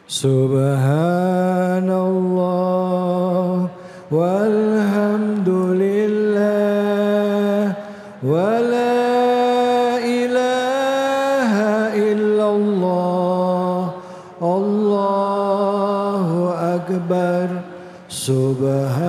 Subhanallah walhamdulillah wa la ilaha illallah Allahu akbar. Subhanallah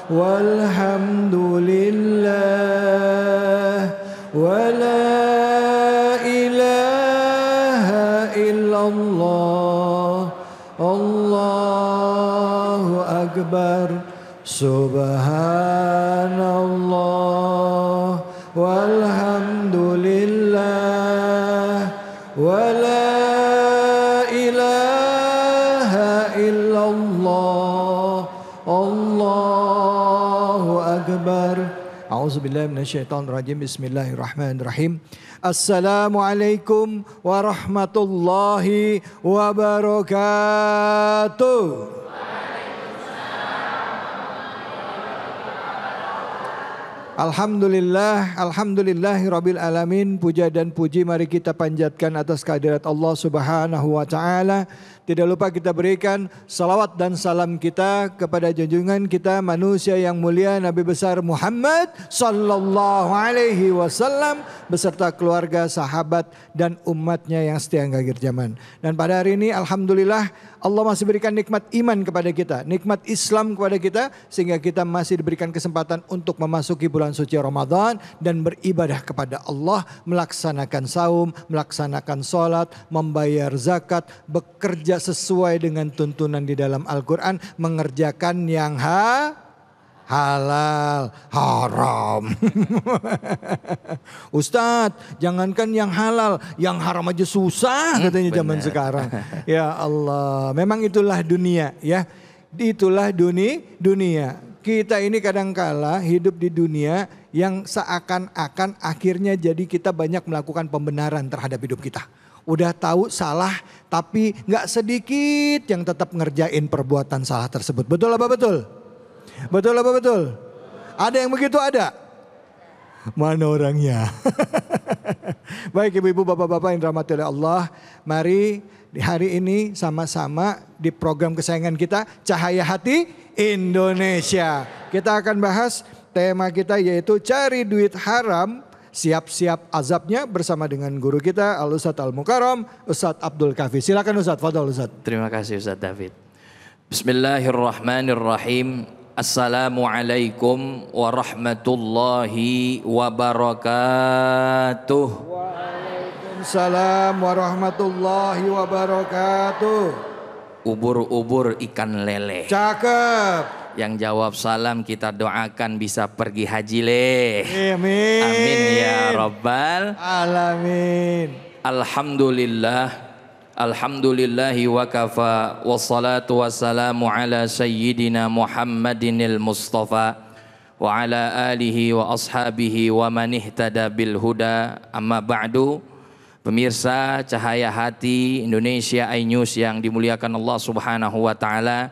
walhamdulillah wa la ilaha illallah Allahu akbar. Subhanallah walhamdulillah wa la ilaha illallah Allahu akbar. A'udzubillahi minasyaitonirrajim. Bismillahirrahmanirrahim. Assalamualaikum warahmatullahi wabarakatuh. Alhamdulillah, alhamdulillahirabbil alamin. Puja dan puji mari kita panjatkan atas kehadirat Allah Subhanahu wa taala. Tidak lupa kita berikan salawat dan salam kita kepada junjungan kita manusia yang mulia Nabi besar Muhammad sallallahu alaihi wasallam beserta keluarga, sahabat dan umatnya yang setia hingga akhir zaman. Dan pada hari ini alhamdulillah Allah masih berikan nikmat iman kepada kita, nikmat Islam kepada kita sehingga kita masih diberikan kesempatan untuk memasuki bulan suci Ramadan dan beribadah kepada Allah, melaksanakan saum, melaksanakan sholat, membayar zakat, bekerja sesuai dengan tuntunan di dalam Al-Quran, mengerjakan yang halal, haram. Ustadz, jangankan yang halal, yang haram aja susah katanya zaman sekarang. Ya Allah, memang itulah dunia ya. Itulah dunia. Kita ini kadangkala hidup di dunia yang seakan-akan akhirnya jadi kita banyak melakukan pembenaran terhadap hidup kita. Udah tahu salah tapi gak sedikit yang tetap ngerjain perbuatan salah tersebut. Betul apa betul? Betul apa betul? Ada yang begitu ada? Mana orangnya? Baik ibu-ibu, bapak-bapak yang dirahmati oleh Allah. Mari di hari ini sama-sama di program kesayangan kita Cahaya Hati Indonesia. Kita akan bahas tema kita yaitu cari duit haram, siap-siap azabnya bersama dengan guru kita Al-Ustadz Al-Mukarram, Ustadz Abdul Kafi. Silakan Ustadz, fadhol Ustadz. Terima kasih Ustadz David. Bismillahirrahmanirrahim. Assalamualaikum warahmatullahi wabarakatuh. Waalaikumsalam warahmatullahi wabarakatuh. Ubur-ubur ikan lele. Cakep. Yang jawab salam kita doakan bisa pergi haji le. Amin. Amin ya rabbal alamin. Alhamdulillah. Alhamdulillahi wa kafa. Wassalatu wassalamu ala sayyidina Muhammadinil Mustafa wa ala alihi wa ashabihi wa man ihtada bil huda. Amma ba'du. Pemirsa Cahaya Hati Indonesia iNews yang dimuliakan Allah Subhanahu wa taala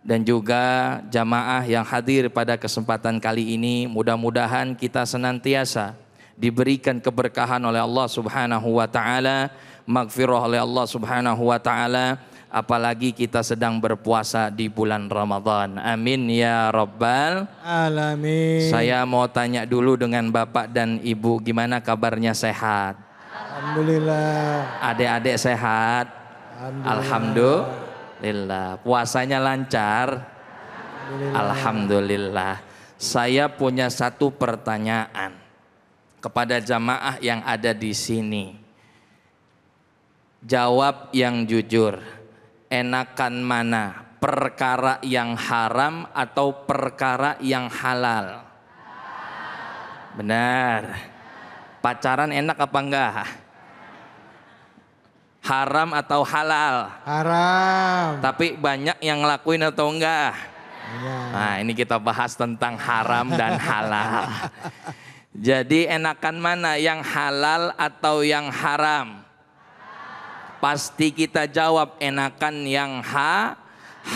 dan juga jamaah yang hadir pada kesempatan kali ini, mudah-mudahan kita senantiasa diberikan keberkahan oleh Allah Subhanahu wa taala, maghfirah oleh Allah Subhanahu wa taala, apalagi kita sedang berpuasa di bulan Ramadan. Amin ya rabbal alamin. Saya mau tanya dulu dengan Bapak dan Ibu, gimana kabarnya, sehat? Alhamdulillah. Adik-adik sehat? Alhamdulillah. Puasanya lancar? Alhamdulillah. Saya punya satu pertanyaan kepada jamaah yang ada di sini. Jawab yang jujur. Enakan mana? Perkara yang haram atau perkara yang halal? Benar. Pacaran enak apa enggak? Haram atau halal? Haram. Tapi banyak yang ngelakuin atau enggak? Nah, ini kita bahas tentang haram dan halal. Jadi enakan mana, yang halal atau yang haram? Pasti kita jawab enakan yang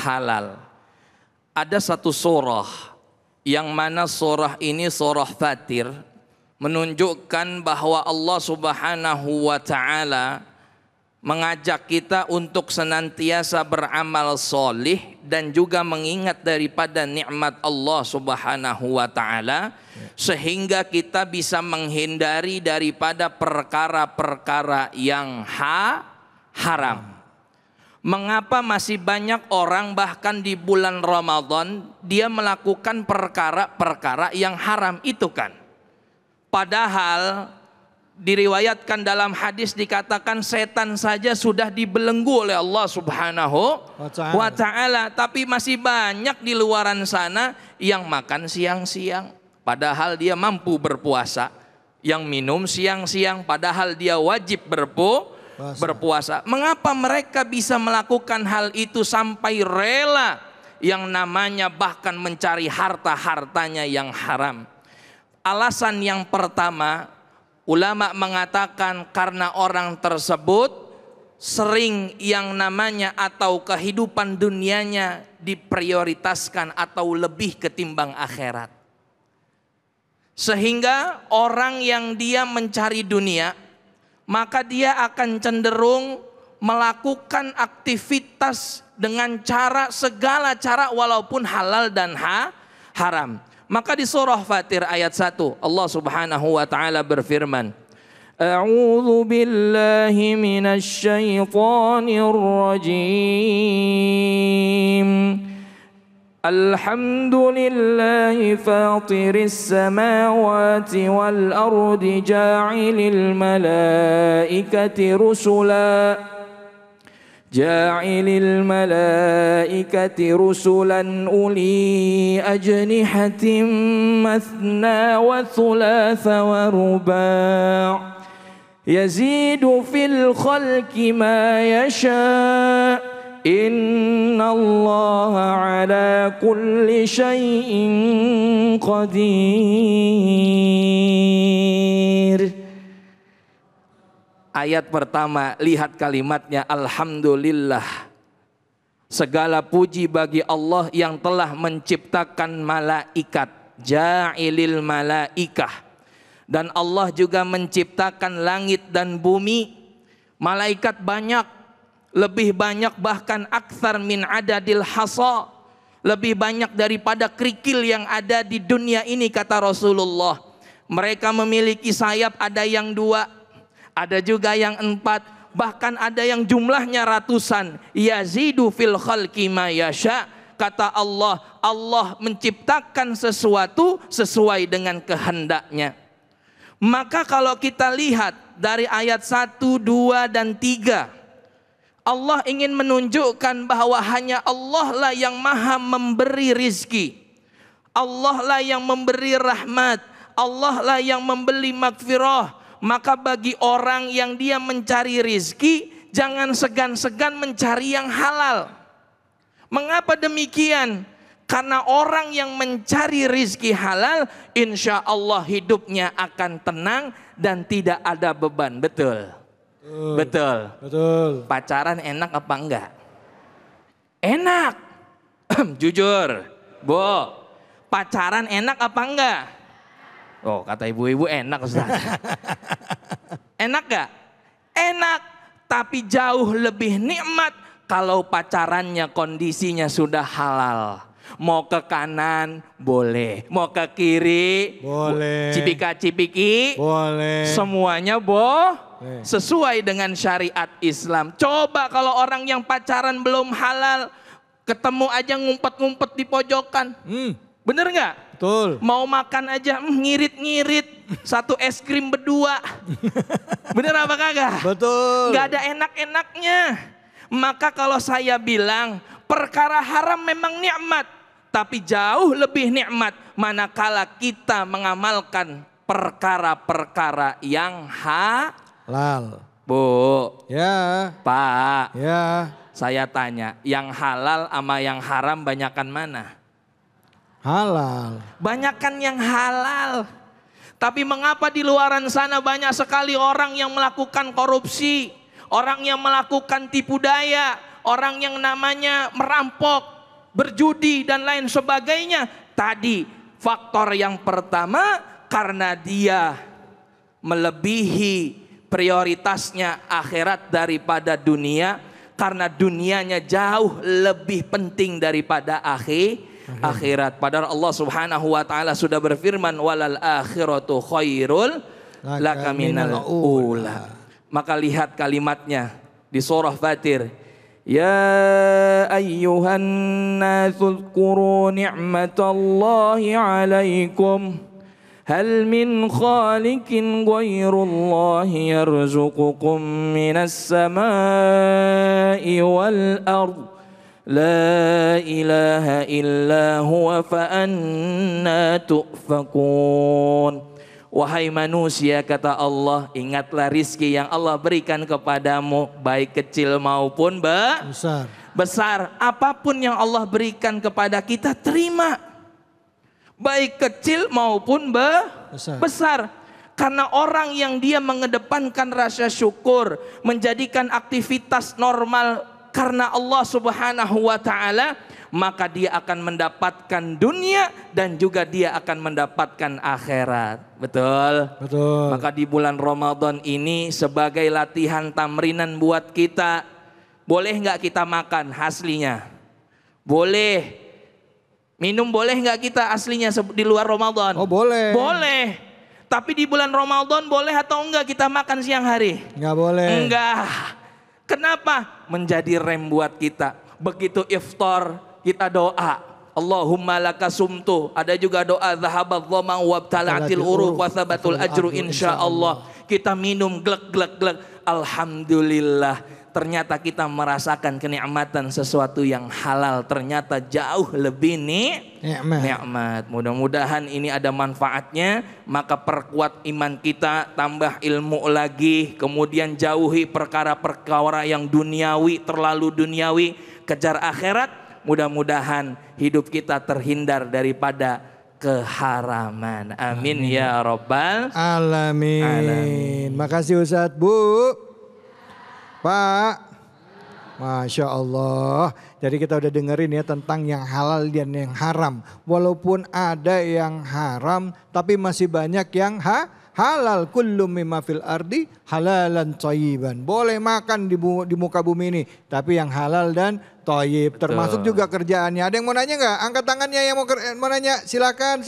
halal. Ada satu surah yang mana surah ini surah Fatir, menunjukkan bahwa Allah Subhanahu wa taala mengajak kita untuk senantiasa beramal solih dan juga mengingat daripada nikmat Allah Subhanahu wa taala, sehingga kita bisa menghindari daripada perkara-perkara yang haram. Mengapa masih banyak orang bahkan di bulan Ramadan dia melakukan perkara-perkara yang haram itu kan? Padahal diriwayatkan dalam hadis dikatakan setan saja sudah dibelenggu oleh Allah Subhanahu wa taala, tapi masih banyak di luaran sana yang makan siang-siang padahal dia mampu berpuasa, yang minum siang-siang padahal dia wajib berpuasa. Mengapa mereka bisa melakukan hal itu sampai rela yang namanya bahkan mencari harta-hartanya yang haram? Alasan yang pertama, ulama mengatakan karena orang tersebut sering yang namanya atau kehidupan dunianya diprioritaskan atau lebih ketimbang akhirat. Sehingga orang yang dia mencari dunia, maka dia akan cenderung melakukan aktivitas dengan segala cara walaupun halal dan haram. Maka di surah Fatir ayat 1 Allah Subhanahu wa taala berfirman, A'udzu billahi minasy syaithanir rajim. Alhamdulillahi fatiris samawati wal ardi ja'ilil malaikati rusula جاعل الملائكة رسلا أولي أجنحة مثنى وثلاث ورباع يزيد في الخلق ما يشاء إن الله على كل شيء قدير. Ayat pertama, lihat kalimatnya, alhamdulillah. Segala puji bagi Allah yang telah menciptakan malaikat, ja'ilil malaikah. Dan Allah juga menciptakan langit dan bumi. Malaikat banyak, lebih banyak bahkan aktsar min adadil hasa. Lebih banyak daripada kerikil yang ada di dunia ini kata Rasulullah. Mereka memiliki sayap, ada yang 2. Ada juga yang 4, bahkan ada yang jumlahnya ratusan. Yazidu fil khalqi ma yasha. Kata Allah, Allah menciptakan sesuatu sesuai dengan kehendaknya. Maka kalau kita lihat dari ayat 1, 2, dan 3, Allah ingin menunjukkan bahwa hanya Allah lah yang maha memberi rizki. Allah lah yang memberi rahmat. Allah lah yang memberi magfirah. Maka bagi orang yang dia mencari rizki, jangan segan-segan mencari yang halal. Mengapa demikian? Karena orang yang mencari rizki halal, insya Allah hidupnya akan tenang dan tidak ada beban. Betul? Betul. Pacaran enak apa enggak? Enak. Jujur, Bu. Pacaran enak apa enggak? Oh, kata ibu-ibu enak, Ustaz. Enak gak? Enak, tapi jauh lebih nikmat kalau pacarannya kondisinya sudah halal. Mau ke kanan boleh, mau ke kiri boleh, cipika-cipiki boleh, semuanya sesuai dengan syariat Islam. Coba kalau orang yang pacaran belum halal, ketemu aja ngumpet-ngumpet di pojokan. Bener gak? Betul. Mau makan aja ngirit-ngirit, satu es krim berdua. Bener apa kagak? Betul. Gak ada enak-enaknya. Maka kalau saya bilang perkara haram memang nikmat, tapi jauh lebih nikmat manakala kita mengamalkan perkara-perkara yang halal. Bu. Ya. Pak. Ya. Saya tanya, yang halal sama yang haram banyakan mana? Halal. Banyakan yang halal. Tapi mengapa di luaran sana banyak sekali orang yang melakukan korupsi, orang yang melakukan tipu daya, orang yang namanya merampok, berjudi dan lain sebagainya? Tadi faktor yang pertama karena dia melebihi prioritasnya akhirat daripada dunia, karena dunianya jauh lebih penting daripada akhirat. Padahal Allah Subhanahu wa taala sudah berfirman, walal akhiratu khairul laka minal ula. Maka lihat kalimatnya di surah Fatir. Ya ayyuhan nasu dzkuru ni'matallahi 'alaikum hal min khaliqin ghairullahi yarzuqukum minas samai wal ard la ilaha illa huwa fa anna tu'fakun. Wahai manusia, kata Allah, ingatlah rizki yang Allah berikan kepadamu, baik kecil maupun besar. Apapun yang Allah berikan kepada kita, terima, baik kecil maupun besar. Karena orang yang dia mengedepankan rasa syukur, menjadikan aktivitas normal karena Allah Subhanahu wa taala, maka dia akan mendapatkan dunia dan juga dia akan mendapatkan akhirat. Betul? Betul. Maka di bulan Ramadan ini sebagai latihan tamrinan buat kita, boleh nggak kita makan aslinya? Boleh. Minum boleh nggak kita aslinya di luar Ramadan? Oh boleh. Boleh. Tapi di bulan Ramadan boleh atau enggak kita makan siang hari? Enggak boleh. Enggak. Kenapa? Menjadi rem buat kita. Begitu iftar kita doa, Allahumma laka sumtu. Ada juga doa zahabat dhama wa btala'atil uruq wa thabatul ajru insyaallah. Kita minum glek. Alhamdulillah. Ternyata kita merasakan kenikmatan sesuatu yang halal, ternyata jauh lebih nikmat. Mudah-mudahan ini ada manfaatnya. Maka perkuat iman kita, tambah ilmu lagi, kemudian jauhi perkara-perkara yang duniawi, terlalu duniawi, kejar akhirat. Mudah-mudahan hidup kita terhindar daripada keharaman. Amin, ya Rabbal Alamin. Makasih Ustadz. Bu, Pak, Masya Allah. Jadi kita udah dengerin ya tentang yang halal dan yang haram. Walaupun ada yang haram, tapi masih banyak yang halal. Kullu mimma fil ardi halalan thayyiban. Boleh makan di muka bumi ini, tapi yang halal dan thayyib. Termasuk juga kerjaannya. Ada yang mau nanya nggak? Angkat tangannya yang mau nanya. Silakan.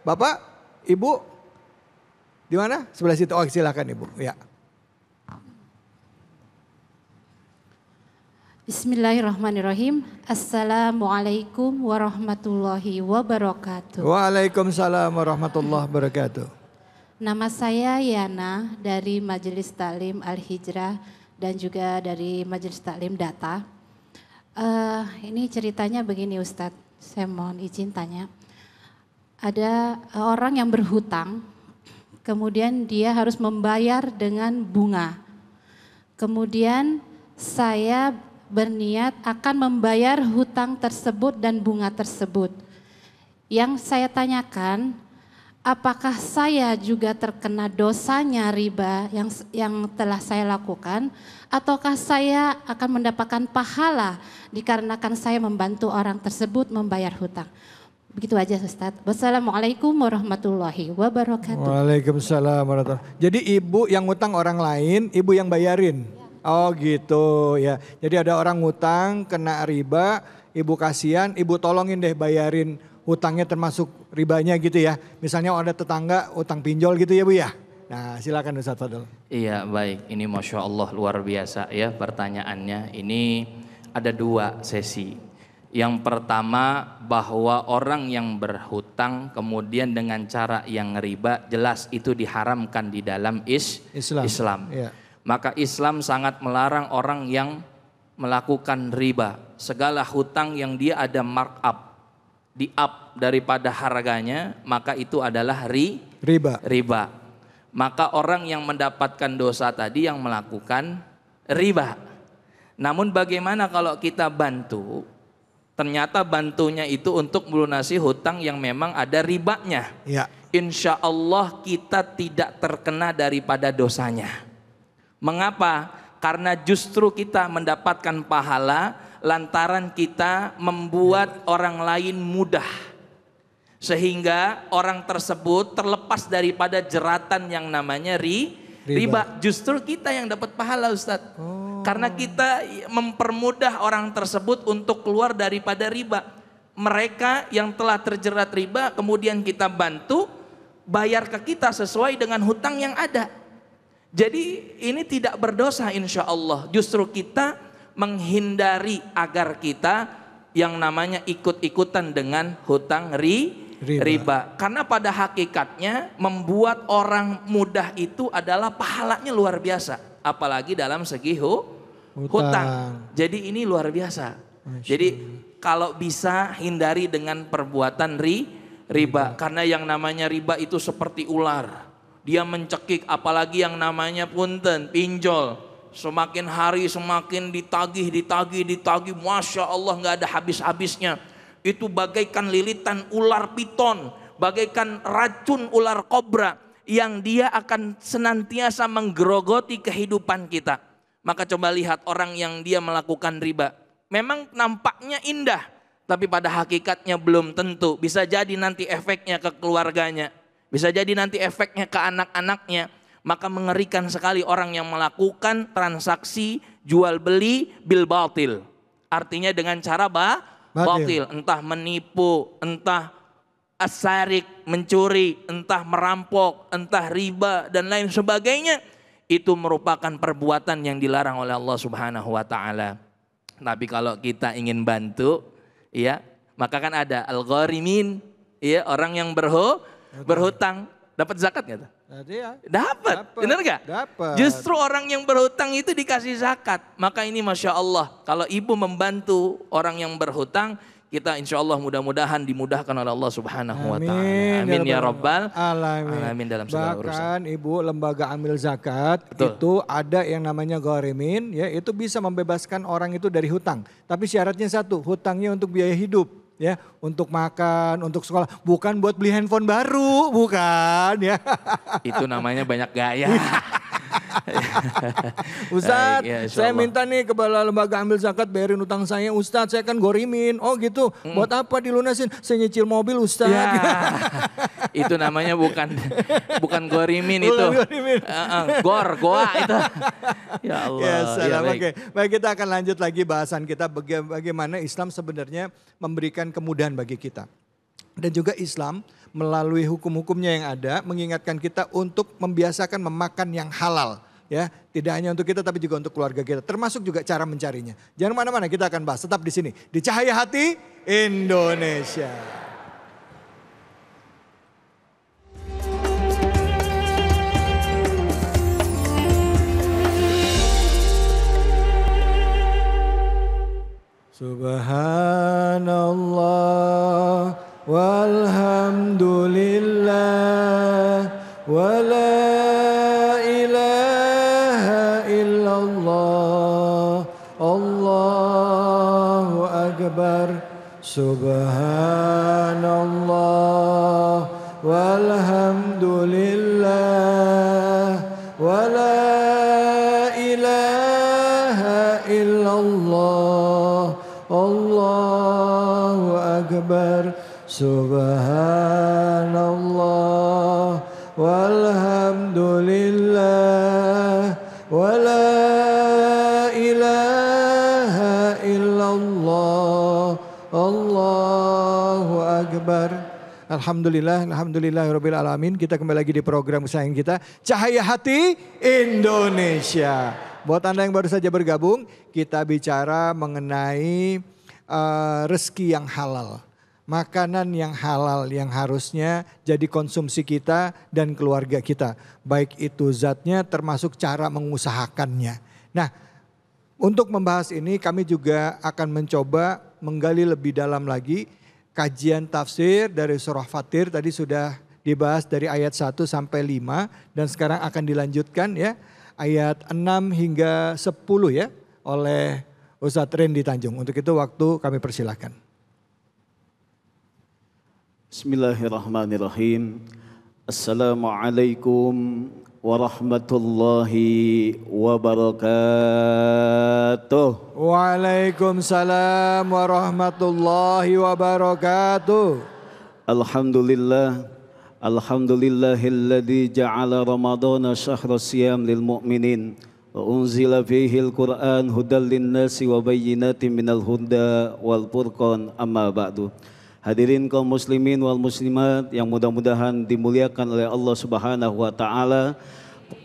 Bapak, Ibu, di mana? Sebelah situ. Oh, silakan Ibu. Ya. Bismillahirrahmanirrahim. Assalamualaikum warahmatullahi wabarakatuh. Waalaikumsalam warahmatullahi wabarakatuh. Nama saya Yana dari Majelis Taklim Al-Hijrah dan juga dari Majelis Taklim Data. Ini ceritanya begini Ustadz, saya mohon izin tanya. Ada orang yang berhutang, kemudian dia harus membayar dengan bunga. Kemudian saya berniat akan membayar hutang tersebut dan bunga tersebut. Yang saya tanyakan, apakah saya juga terkena dosanya riba yang telah saya lakukan, ataukah saya akan mendapatkan pahala dikarenakan saya membantu orang tersebut membayar hutang? Begitu aja Ustadz. Wassalamualaikum warahmatullahi wabarakatuh. Waalaikumsalam warahmatullahi wabarakatuh. Jadi ibu yang ngutang orang lain, ibu yang bayarin? Oh gitu ya. Jadi ada orang ngutang kena riba, ibu kasihan, ibu tolongin deh bayarin hutangnya termasuk ribanya gitu ya. Misalnya ada tetangga utang pinjol gitu ya Bu ya. Nah silakan Ustadz Fadl. Iya baik, ini Masya Allah luar biasa ya pertanyaannya. Ini ada 2 sesi. Yang pertama bahwa orang yang berhutang kemudian dengan cara yang riba, jelas itu diharamkan di dalam Islam. Ya. Maka Islam sangat melarang orang yang melakukan riba. Segala hutang yang dia ada markup, di up daripada harganya, maka itu adalah riba. Maka orang yang mendapatkan dosa tadi yang melakukan riba. Namun bagaimana kalau kita bantu, ternyata bantunya itu untuk melunasi hutang yang memang ada ribanya. Ya. Insya Allah kita tidak terkena daripada dosanya. Mengapa? Karena justru kita mendapatkan pahala lantaran kita membuat orang lain mudah. Sehingga orang tersebut terlepas daripada jeratan yang namanya riba. Justru kita yang dapat pahala Ustadz. Karena kita mempermudah orang tersebut untuk keluar daripada riba. Mereka yang telah terjerat riba kemudian kita bantu bayar ke kita sesuai dengan hutang yang ada. Jadi ini tidak berdosa insya Allah. Justru kita menghindari agar kita yang namanya ikut-ikutan dengan hutang riba. Karena pada hakikatnya membuat orang mudah itu adalah pahalanya luar biasa. Apalagi dalam segi hutang. Jadi ini luar biasa. Jadi kalau bisa hindari dengan perbuatan riba. Karena yang namanya riba itu seperti ular. Dia mencekik, apalagi yang namanya punten, pinjol. Semakin hari semakin ditagih. Masya Allah nggak ada habis-habisnya. Itu bagaikan lilitan ular piton, bagaikan racun ular kobra yang dia akan senantiasa menggerogoti kehidupan kita. Maka coba lihat orang yang dia melakukan riba. Memang nampaknya indah, tapi pada hakikatnya belum tentu. Bisa jadi nanti efeknya ke keluarganya. Bisa jadi nanti efeknya ke anak-anaknya. Maka mengerikan sekali orang yang melakukan transaksi jual beli bil batil. Artinya dengan cara batil. Entah menipu, entah asarik, mencuri, entah merampok, entah riba dan lain sebagainya. Itu merupakan perbuatan yang dilarang oleh Allah Subhanahu wa taala. Tapi kalau kita ingin bantu, ya, maka kan ada al-gharimin, ya, orang yang berhutang. Dapat zakat nggak tuh? Dapat, benar nggak? Dapat. Justru orang yang berhutang itu dikasih zakat. Maka ini masya Allah, kalau ibu membantu orang yang berhutang, kita insya Allah mudah-mudahan dimudahkan oleh Allah Subhanahu Wa Taala. Amin ya Rabbal Alamin dalam segala urusan. Bahkan ibu lembaga amil zakat itu ada yang namanya gharimin, ya, itu bisa membebaskan orang itu dari hutang. Tapi syaratnya satu, hutangnya untuk biaya hidup. Ya, untuk makan, untuk sekolah, bukan buat beli handphone baru, bukan ya. Itu namanya banyak gaya. Ustadz, ya, saya minta nih kepala lembaga ambil zakat bayarin utang saya, Ustadz, saya kan gharimin. Oh gitu, buat apa dilunasin? Saya nyicil mobil Ustadz. Ya, itu namanya bukan gharimin itu. Goa itu. Ya Allah. Ya, salam. Ya, Oke. Baik, kita akan lanjut lagi bahasan kita bagaimana Islam sebenarnya memberikan kemudahan bagi kita. Dan juga Islam melalui hukum-hukumnya yang ada mengingatkan kita untuk membiasakan memakan yang halal. Ya, tidak hanya untuk kita tapi juga untuk keluarga kita. Termasuk juga cara mencarinya. Jangan mana-mana, kita akan bahas tetap di sini di Cahaya Hati Indonesia. Subhanallah walhamdulillah wala ilaha illallah Allahu akbar. Subhanallah walhamdulillah wala ilaha illallah Allahu akbar. Subhanallah walhamdulillah wala ilaha illallah Allahu akbar. Alhamdulillahirabbil alamin. Kita kembali lagi di program kesayangan kita Cahaya Hati Indonesia. Buat Anda yang baru saja bergabung, kita bicara mengenai rezeki yang halal. Makanan yang halal yang harusnya jadi konsumsi kita dan keluarga kita. Baik itu zatnya termasuk cara mengusahakannya. Nah, untuk membahas ini kami juga akan mencoba menggali lebih dalam lagi kajian tafsir dari surah Fatir. Tadi sudah dibahas dari ayat 1 sampai 5 dan sekarang akan dilanjutkan ya ayat 6 hingga 10 ya oleh Ustadz Randy Tanjung. Untuk itu waktu kami persilahkan. Bismillahirrahmanirrahim. Assalamualaikum warahmatullahi wabarakatuh. Waalaikumsalam warahmatullahi wabarakatuh. Alhamdulillah. Alhamdulillahilladzi ja'ala Ramadhana syahra siyam lil mu'minin wa unzila fihi al-Qur'an hudal lin-nasi wa bayyinatin minal huda wal furqan, amma ba'du. Hadirin kaum muslimin wal muslimat yang mudah-mudahan dimuliakan oleh Allah Subhanahu wa taala,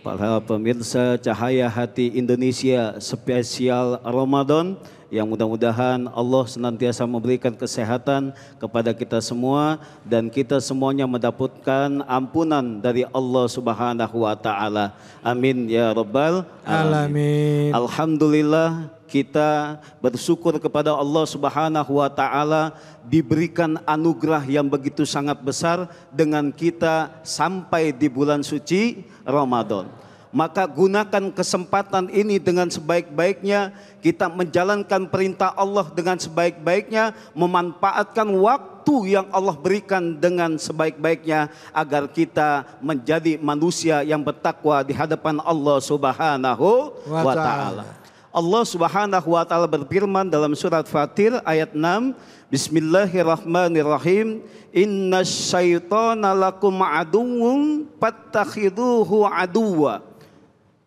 para pemirsa Cahaya Hati Indonesia spesial Ramadan, yang mudah-mudahan Allah senantiasa memberikan kesehatan kepada kita semua dan kita semuanya mendapatkan ampunan dari Allah Subhanahu wa taala. Amin ya rabbal alamin. Alhamdulillah, kita bersyukur kepada Allah Subhanahu wa taala diberikan anugerah yang begitu sangat besar dengan kita sampai di bulan suci Ramadan. Maka gunakan kesempatan ini dengan sebaik-baiknya, kita menjalankan perintah Allah dengan sebaik-baiknya, memanfaatkan waktu yang Allah berikan dengan sebaik-baiknya agar kita menjadi manusia yang bertakwa di hadapan Allah Subhanahu wa taala. Allah Subhanahu wa taala berfirman dalam surat Fatir ayat 6, Bismillahirrahmanirrahim. Innasyaitana lakum aduwwun fattakhiduhu aduwwa.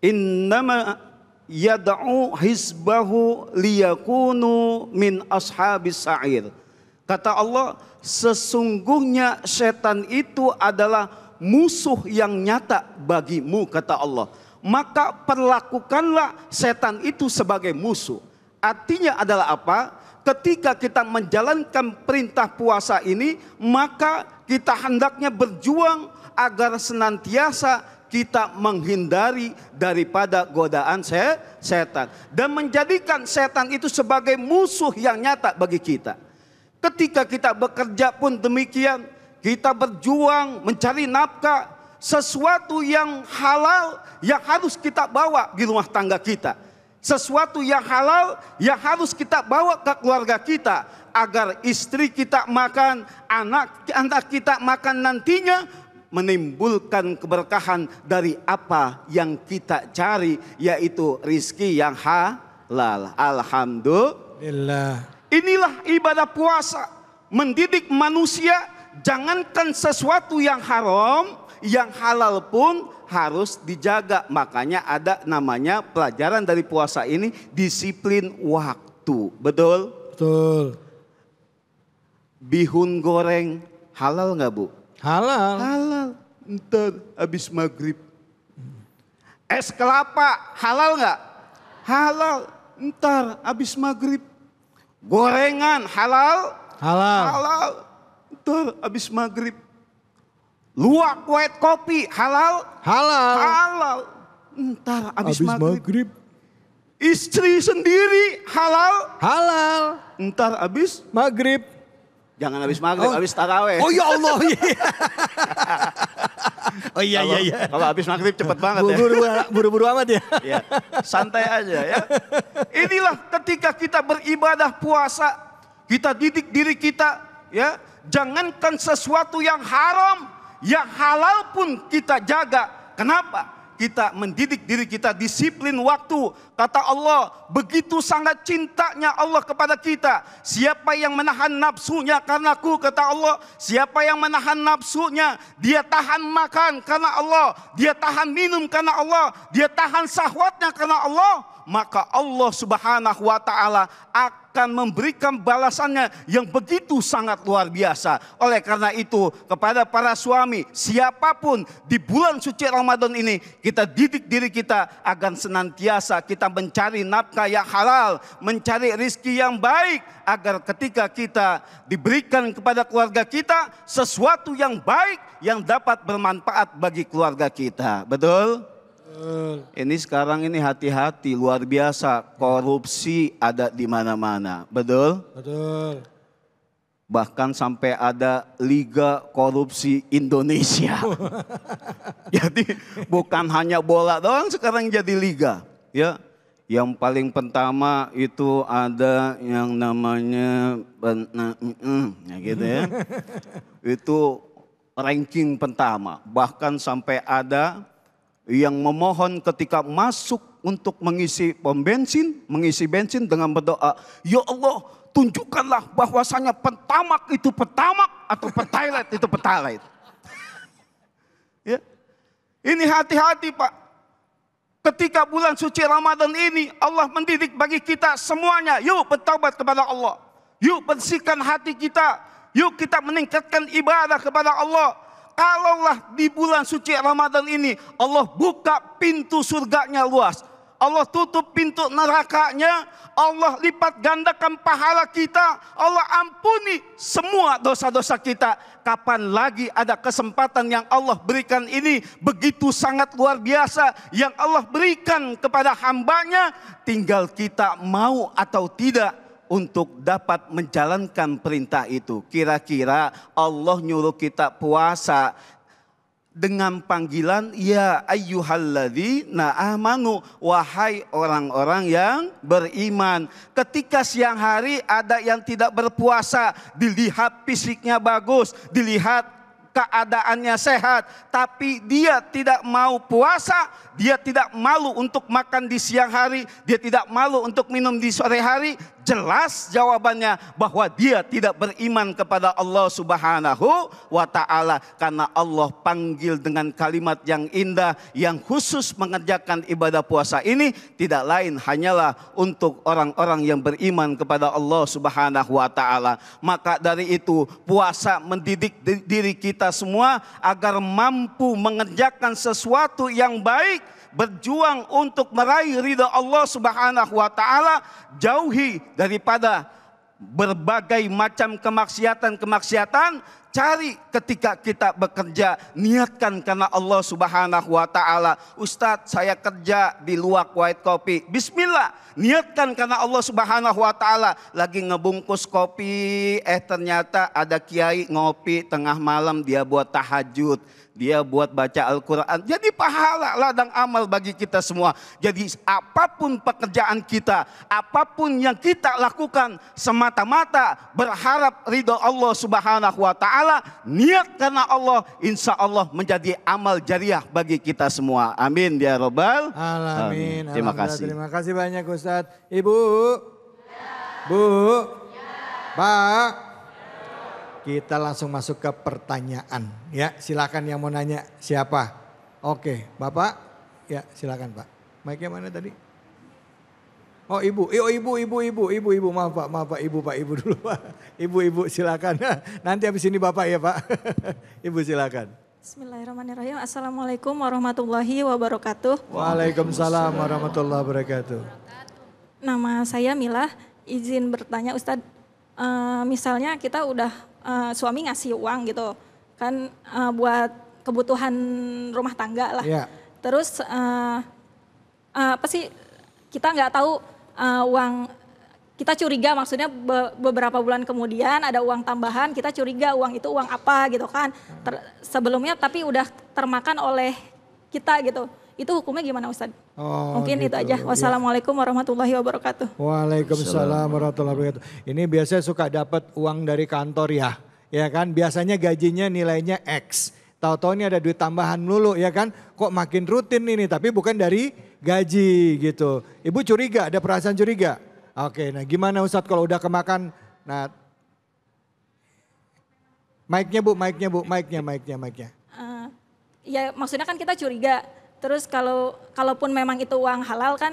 Innama yad'u hizbahu liyakunu min ashabis sa'ir. Kata Allah, sesungguhnya setan itu adalah musuh yang nyata bagimu, kata Allah. Maka perlakukanlah setan itu sebagai musuh. Artinya adalah apa? Ketika kita menjalankan perintah puasa ini, maka kita hendaknya berjuang agar senantiasa kita menghindari daripada godaan setan dan menjadikan setan itu sebagai musuh yang nyata bagi kita. Ketika kita bekerja pun demikian, kita berjuang mencari nafkah, sesuatu yang halal yang harus kita bawa di rumah tangga kita. Sesuatu yang halal yang harus kita bawa ke keluarga kita agar istri kita makan, anak kita makan nantinya, menimbulkan keberkahan dari apa yang kita cari, yaitu rizki yang halal. Alhamdulillah. Inilah ibadah puasa, mendidik manusia. Jangankan sesuatu yang haram, yang halal pun harus dijaga. Makanya ada namanya pelajaran dari puasa ini, disiplin waktu. Betul? Betul. Bihun goreng halal nggak, Bu? Halal. Halal. Ntar habis maghrib. Es kelapa halal nggak? Halal. Ntar habis maghrib. Gorengan halal? Halal. Halal. Ntar habis maghrib. Luwak white kopi halal? Halal. Halal. Ntar habis maghrib. Istri sendiri halal? Halal. Ntar habis maghrib. Jangan habis maghrib, habis taraweh. Oh ya Allah. Oh iya iya iya. Kalau habis maghrib cepet banget ya. Buru-buru amat ya. Ya. Santai aja ya. Inilah ketika kita beribadah puasa, kita didik diri kita ya. Jangankan sesuatu yang haram, yang halal pun kita jaga. Kenapa? Kita mendidik diri kita disiplin waktu. Kata Allah, begitu sangat cintanya Allah kepada kita. Siapa yang menahan nafsunya karena aku, kata Allah. Siapa yang menahan nafsunya, dia tahan makan karena Allah. Dia tahan minum karena Allah. Dia tahan syahwatnya karena Allah. Maka Allah Subhanahu wa taala akan memberikan balasannya yang begitu sangat luar biasa. Oleh karena itu, kepada para suami, siapapun di bulan suci Ramadan ini, kita didik diri kita agar senantiasa kita mencari nafkah yang halal, mencari rizki yang baik, agar ketika kita diberikan kepada keluarga kita sesuatu yang baik yang dapat bermanfaat bagi keluarga kita. Betul? Ini sekarang ini hati-hati, luar biasa, korupsi ada di mana-mana. Betul? Betul. Bahkan sampai ada Liga Korupsi Indonesia. Jadi bukan hanya bola doang sekarang jadi liga, ya. Yang paling pertama itu ada yang namanya ya gitu ya. Itu ranking pertama, bahkan sampai ada yang memohon ketika masuk untuk mengisi pom bensin, mengisi bensin dengan berdoa, ya Allah, tunjukkanlah bahwasanya pertamak itu pertamak atau pertalite itu pertalite. Ini hati-hati Pak. Ketika bulan suci Ramadan ini Allah mendidik bagi kita semuanya. Yuk bertaubat kepada Allah. Yuk bersihkan hati kita. Yuk kita meningkatkan ibadah kepada Allah. Kalaulah di bulan suci Ramadan ini Allah buka pintu surganya luas. Allah tutup pintu nerakanya. Allah lipat gandakan pahala kita. Allah ampuni semua dosa-dosa kita. Kapan lagi ada kesempatan yang Allah berikan ini begitu sangat luar biasa. Yang Allah berikan kepada hambanya. Tinggal kita mau atau tidak untuk dapat menjalankan perintah itu. Kira-kira Allah nyuruh kita puasa dengan panggilan ya ayyuhalladzina amanu, wahai orang-orang yang beriman. Ketika siang hari ada yang tidak berpuasa, dilihat fisiknya bagus, dilihat keadaannya sehat, tapi dia tidak mau puasa, dia tidak malu untuk makan di siang hari, dia tidak malu untuk minum di sore hari. Jelas jawabannya bahwa dia tidak beriman kepada Allah Subhanahu wa Ta'ala. Karena Allah panggil dengan kalimat yang indah, yang khusus mengerjakan ibadah puasa ini tidak lain hanyalah untuk orang-orang yang beriman kepada Allah Subhanahu wa Ta'ala. Maka dari itu puasa mendidik diri kita semua agar mampu mengerjakan sesuatu yang baik, berjuang untuk meraih ridha Allah Subhanahu wa Ta'ala, jauhi daripada berbagai macam kemaksiatan-kemaksiatan. Cari ketika kita bekerja, niatkan karena Allah Subhanahu wa Ta'ala. Ustadz, saya kerja di luwak white coffee, bismillah, niatkan karena Allah Subhanahu wa Ta'ala. Lagi ngebungkus kopi, ternyata ada kiai ngopi tengah malam, dia buat tahajud, dia buat baca Al-Quran. Jadi pahala ladang amal bagi kita semua. Jadi apapun pekerjaan kita, apapun yang kita lakukan, semata-mata berharap ridho Allah Subhanahu wa Ta'ala, niat karena Allah, insya Allah menjadi amal jariah bagi kita semua. Amin ya Rabbal Alamin. Terima kasih. Terima kasih banyak Ustadz. Ibu, Bu, Pak. Kita langsung masuk ke pertanyaan. Ya, silakan yang mau nanya siapa? Oke, Bapak. Ya, silakan Pak. Mic-nya mana tadi? Oh, Ibu. Ibu. Maaf Pak, Ibu dulu Pak. Ibu silakan. Nanti habis ini Bapak ya Pak. Ibu silakan. Bismillahirrahmanirrahim. Assalamualaikum warahmatullahi wabarakatuh. Waalaikumsalam warahmatullahi wabarakatuh. Nama saya Milah. Izin bertanya Ustadz, misalnya kita udah suami ngasih uang gitu kan buat kebutuhan rumah tangga lah. Yeah. Terus apa sih kita nggak tahu uang, kita curiga maksudnya beberapa bulan kemudian ada uang tambahan, kita curiga uang itu uang apa gitu kan. Sebelumnya tapi udah termakan oleh kita gitu. Itu hukumnya gimana Ustadz? Oh, mungkin gitu. Itu aja. Wassalamualaikum warahmatullahi wabarakatuh. Waalaikumsalam warahmatullahi wabarakatuh. Ini biasanya suka dapat uang dari kantor ya. Ya kan, biasanya gajinya nilainya X. Tahu-tahu ini ada duit tambahan dulu ya kan. Kok makin rutin ini, tapi bukan dari gaji gitu. Ibu curiga, ada perasaan curiga? Oke, nah gimana Ustadz kalau udah kemakan? Nah, mic-nya Bu. Ya maksudnya kan kita curiga. Terus kalaupun memang itu uang halal kan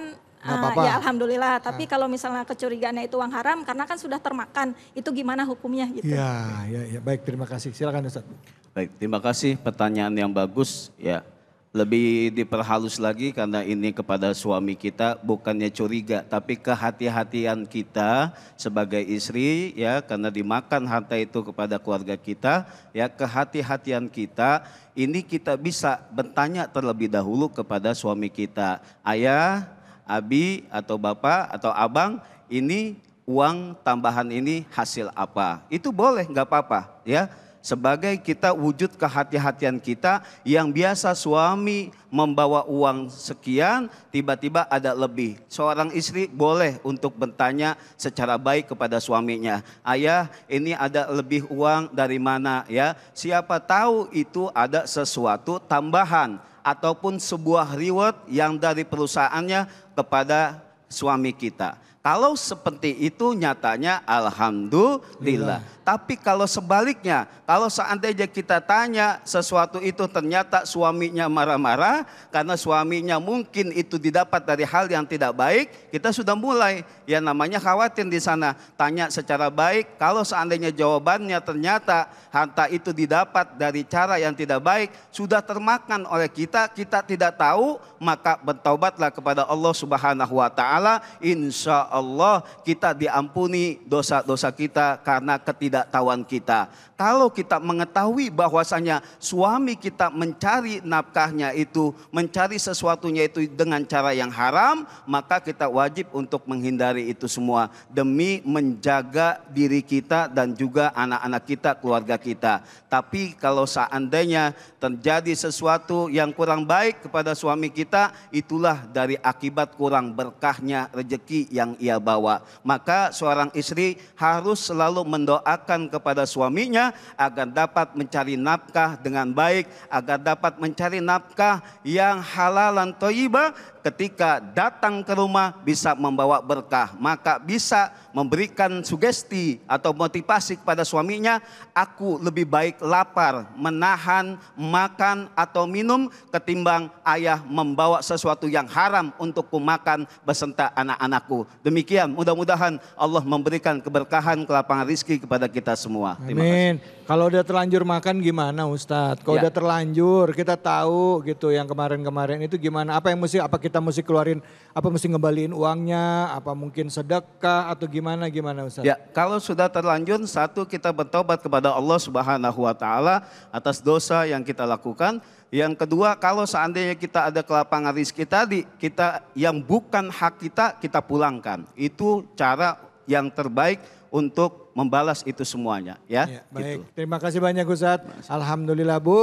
ya alhamdulillah. Tapi kalau misalnya kecurigaannya itu uang haram karena kan sudah termakan, itu gimana hukumnya gitu. Ya. Baik, terima kasih. Silakan Ustaz. Baik, terima kasih pertanyaan yang bagus ya. Lebih diperhalus lagi karena ini kepada suami kita bukannya curiga tapi kehati-hatian kita sebagai istri ya, karena dimakan harta itu kepada keluarga kita ya, kehati-hatian kita ini kita bisa bertanya terlebih dahulu kepada suami kita. Ayah, abi atau bapak atau abang, ini uang tambahan ini hasil apa? Itu boleh, nggak apa-apa ya. Sebagai kita wujud kehati-hatian kita yang biasa suami membawa uang sekian tiba-tiba ada lebih. Seorang istri boleh untuk bertanya secara baik kepada suaminya. Ayah, ini ada lebih uang dari mana ya? Siapa tahu itu ada sesuatu tambahan ataupun sebuah reward yang dari perusahaannya kepada suami kita. Kalau seperti itu nyatanya alhamdulillah. Tapi kalau sebaliknya, kalau seandainya kita tanya sesuatu itu ternyata suaminya marah-marah karena suaminya mungkin itu didapat dari hal yang tidak baik, kita sudah mulai ya namanya khawatir di sana. Tanya secara baik, kalau seandainya jawabannya ternyata harta itu didapat dari cara yang tidak baik, sudah termakan oleh kita, kita tidak tahu, maka bertaubatlah kepada Allah Subhanahu wa taala. Insya Allah kita diampuni dosa-dosa kita karena ketidaktahuan kita. Kalau kita mengetahui bahwasanya suami kita mencari nafkahnya itu, mencari sesuatunya itu dengan cara yang haram, maka kita wajib untuk menghindari itu semua demi menjaga diri kita dan juga anak-anak kita, keluarga kita. Tapi kalau seandainya terjadi sesuatu yang kurang baik kepada suami kita, itulah dari akibat kurang berkahnya rezeki yang ia bawa. Maka seorang istri harus selalu mendoakan kepada suaminya agar dapat mencari nafkah dengan baik, agar dapat mencari nafkah yang halalan thayyibah. Ketika datang ke rumah bisa membawa berkah, maka bisa memberikan sugesti atau motivasi kepada suaminya, aku lebih baik lapar, menahan makan atau minum ketimbang ayah membawa sesuatu yang haram untuk kumakan beserta anak-anakku. Demikian, mudah-mudahan Allah memberikan keberkahan, kelapangan rizki kepada kita semua. Amin. Kalau udah terlanjur makan gimana Ustadz? Kalau udah terlanjur, kita tahu gitu yang kemarin-kemarin itu gimana? Apa kita mesti keluarin, apa mesti ngembaliin uangnya, apa mungkin sedekah atau gimana Ustadz? Ya, kalau sudah terlanjur, satu kita bertobat kepada Allah Subhanahu wa taala atas dosa yang kita lakukan. Yang kedua, kalau seandainya kita ada kelapangan rezeki tadi, kita yang bukan hak kita pulangkan. Itu cara yang terbaik untuk membalas itu semuanya ya. Baik, gitu. Terima kasih banyak Ustadz. Alhamdulillah Bu.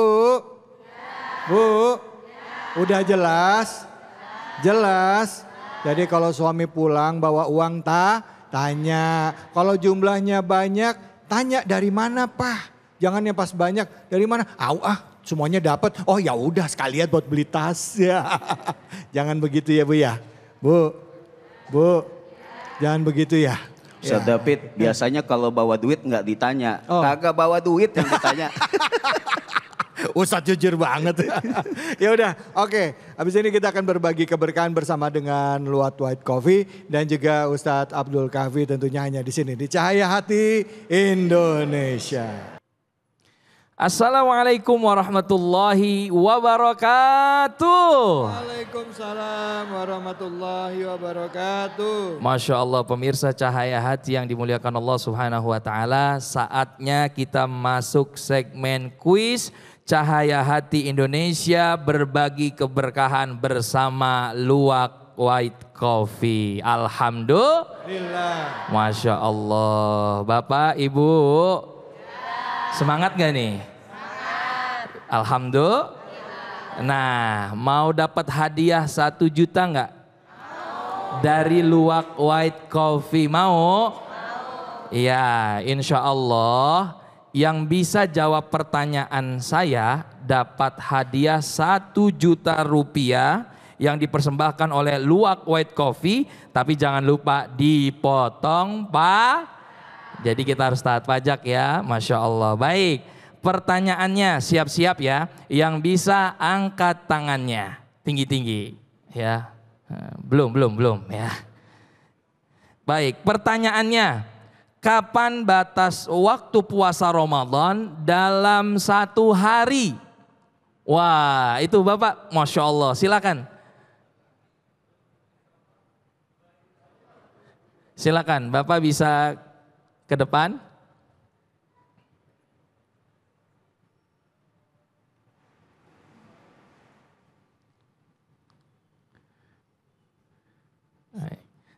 Udah jelas. Jadi kalau suami pulang bawa uang tanya. Kalau jumlahnya banyak, tanya dari mana Pak? Jangan yang pas banyak, dari mana? Semuanya dapat. Oh ya udah sekalian buat beli tas ya. Jangan begitu ya Bu ya. Bu. Jangan begitu ya. Ustaz David, biasanya kalau bawa duit nggak ditanya. Kagak bawa duit yang ditanya. Ustadz jujur banget. Ya udah, oke. Habis ini kita akan berbagi keberkahan bersama dengan Luwak White Coffee dan juga Ustadz Abdul Kahfi tentunya hanya di sini di Cahaya Hati Indonesia. Assalamualaikum warahmatullahi wabarakatuh. Waalaikumsalam warahmatullahi wabarakatuh. Masya Allah pemirsa Cahaya Hati yang dimuliakan Allah Subhanahu wa taala, saatnya kita masuk segmen kuis Cahaya Hati Indonesia, berbagi keberkahan bersama Luwak White Coffee. Alhamdulillah. Masya Allah. Bapak, Ibu, semangat gak nih? Semangat. Alhamdulillah. Nah, mau dapat hadiah 1 juta nggak? Mau. Dari Luwak White Coffee, mau? Iya, insya Allah yang bisa jawab pertanyaan saya dapat hadiah 1 juta rupiah yang dipersembahkan oleh Luwak White Coffee. Tapi jangan lupa dipotong Pak. Jadi kita harus taat pajak ya, Masya Allah. Baik, pertanyaannya siap-siap ya. Yang bisa angkat tangannya tinggi-tinggi ya. Belum ya. Baik, pertanyaannya, kapan batas waktu puasa Ramadan dalam 1 hari? Wah, itu Bapak, Masya Allah, silakan. Silakan, Bapak bisa ke depan.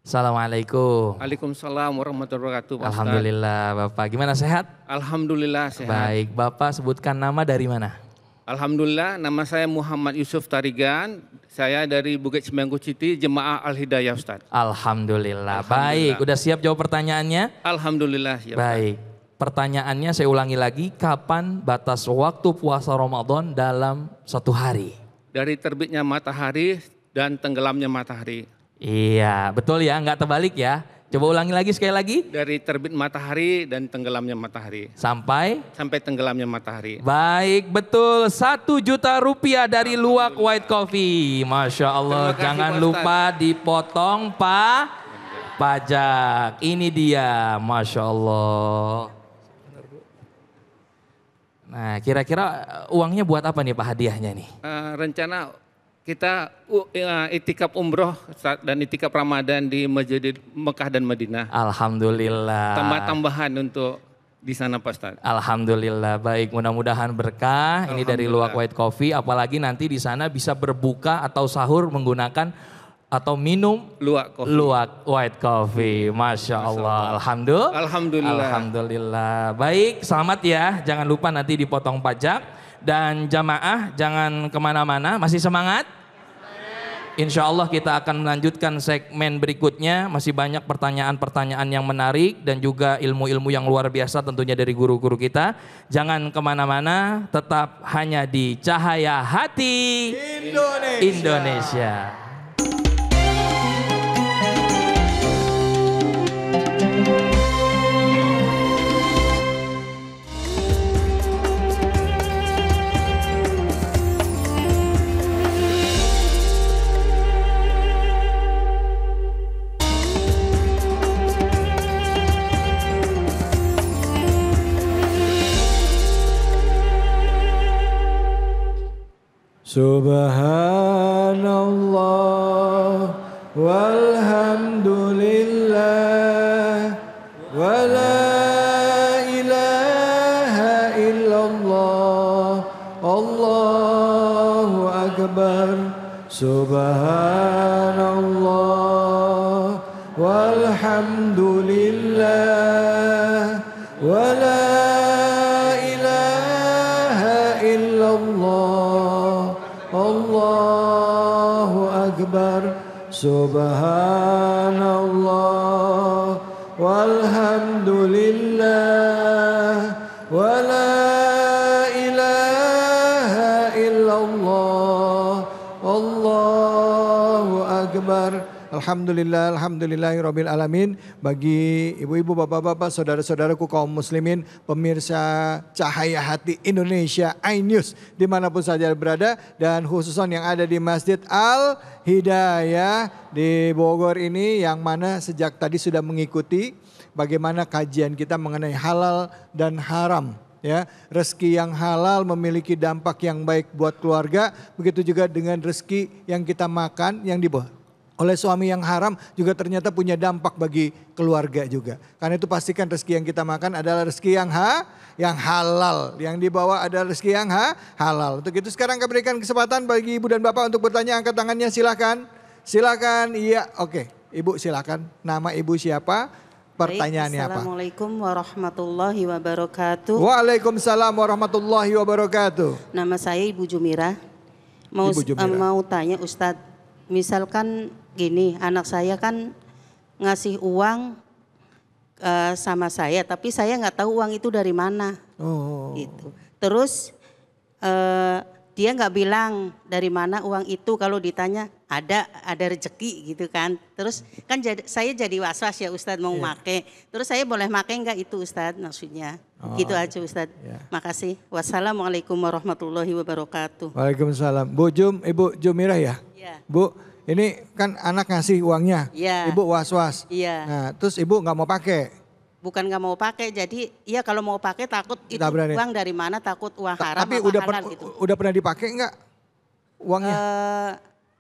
Assalamualaikum. Waalaikumsalam warahmatullahi wabarakatuh. Alhamdulillah Bapak, gimana sehat? Alhamdulillah sehat. Baik, Bapak sebutkan nama dari mana? Alhamdulillah, nama saya Muhammad Yusuf Tarigan. Saya dari Bukit Semangku Citi, Jemaah Al-Hidayah Ustaz. Alhamdulillah. Baik, udah siap jawab pertanyaannya? Alhamdulillah siap. Baik, pertanyaannya saya ulangi lagi, kapan batas waktu puasa Ramadan dalam 1 hari? Dari terbitnya matahari dan tenggelamnya matahari. Iya, betul ya, nggak terbalik ya. Coba ulangi lagi sekali lagi. Dari terbit matahari dan tenggelamnya matahari. Sampai tenggelamnya matahari. Baik, betul. 1 juta rupiah dari Luwak White Coffee. Masya Allah, jangan lupa dipotong pajak. Ini dia, Masya Allah. Nah, kira-kira uangnya buat apa nih Pak hadiahnya nih? Rencana kita itikaf umroh dan itikaf Ramadan di Masjid Mekah dan Madinah. Alhamdulillah. Tambahan untuk di sana Pak Ustadz. Alhamdulillah, baik, mudah-mudahan berkah. Ini dari Luwak White Coffee, apalagi nanti di sana bisa berbuka atau sahur menggunakan atau minum Luwak White Coffee. Masya Allah. Alhamdulillah. Baik, selamat ya. Jangan lupa nanti dipotong pajak. Dan jamaah jangan kemana-mana, masih semangat? Insya Allah kita akan melanjutkan segmen berikutnya. Masih banyak pertanyaan-pertanyaan yang menarik dan juga ilmu-ilmu yang luar biasa tentunya dari guru-guru kita. Jangan kemana-mana, tetap hanya di Cahaya Hati Indonesia. Subhanallah walhamdulillah wa la ilaha illallah Allahu akbar. Subhanallah walhamdulillah wa la ilaha illallah Allahu akbar. Subhanallah walhamdulillah wa la ilaha illallah Allahu akbar. Alhamdulillahirabbil alamin. Bagi ibu-ibu, bapak-bapak, saudara-saudaraku kaum muslimin, pemirsa Cahaya Hati Indonesia iNews dimanapun saja berada, dan khususnya yang ada di Masjid Al Hidayah di Bogor ini, yang mana sejak tadi sudah mengikuti bagaimana kajian kita mengenai halal dan haram. Ya, rezeki yang halal memiliki dampak yang baik buat keluarga, begitu juga dengan rezeki yang kita makan yang dibawa oleh suami yang haram juga ternyata punya dampak bagi keluarga juga. Karena itu pastikan rezeki yang kita makan adalah rezeki yang halal. Yang dibawa adalah rezeki yang halal. Untuk itu sekarang kami berikan kesempatan bagi ibu dan bapak untuk bertanya, angkat tangannya silakan. Silakan, iya, oke. Ibu silakan, nama ibu siapa? Pertanyaannya apa? Assalamualaikum warahmatullahi wabarakatuh. Waalaikumsalam warahmatullahi wabarakatuh. Nama saya Ibu Jumirah. Mau tanya Ustadz, misalkan gini, anak saya kan ngasih uang sama saya, tapi saya nggak tahu uang itu dari mana. Gitu. Terus dia nggak bilang dari mana uang itu. Kalau ditanya ada rezeki gitu kan. Terus kan saya jadi was-was ya Ustadz mau make. Terus saya boleh make nggak itu Ustadz maksudnya? Gitu aja Ustadz. Makasih. Wassalamualaikum warahmatullahi wabarakatuh. Waalaikumsalam. Ibu Jumirah ya? Iya. Bu, ini kan anak ngasih uangnya, ibu was-was. Iya. Nah, terus ibu nggak mau pakai. Bukan nggak mau pakai, jadi ya kalau mau pakai takut itu uang dari mana, takut uang haram. Tapi gitu. udah pernah dipakai nggak uangnya?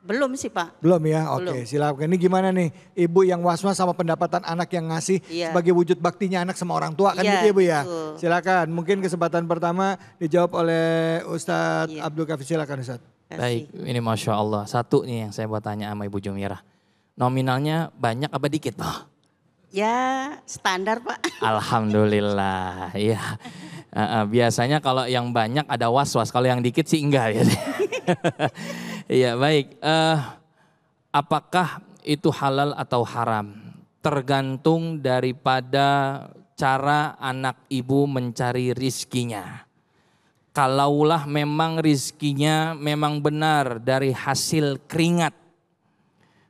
Belum sih Pak. Belum ya, oke. Silakan. Ini gimana nih, ibu yang was-was sama pendapatan anak yang ngasih sebagai wujud baktinya anak sama orang tua kan gitu ya Bu ya. Silakan. Mungkin kesempatan pertama dijawab oleh Ustadz Abdul Kafi. Silakan Ustadz. Baik, ini Masya Allah. Satu nih yang saya mau tanya sama Ibu Jumirah. Nominalnya banyak apa dikit? Ya standar Pak. Alhamdulillah. Iya. Biasanya kalau yang banyak ada was-was, kalau yang dikit sih enggak ya. Iya baik. Apakah itu halal atau haram? Tergantung daripada cara anak ibu mencari rizkinya. Kalaulah memang rizkinya memang benar dari hasil keringat,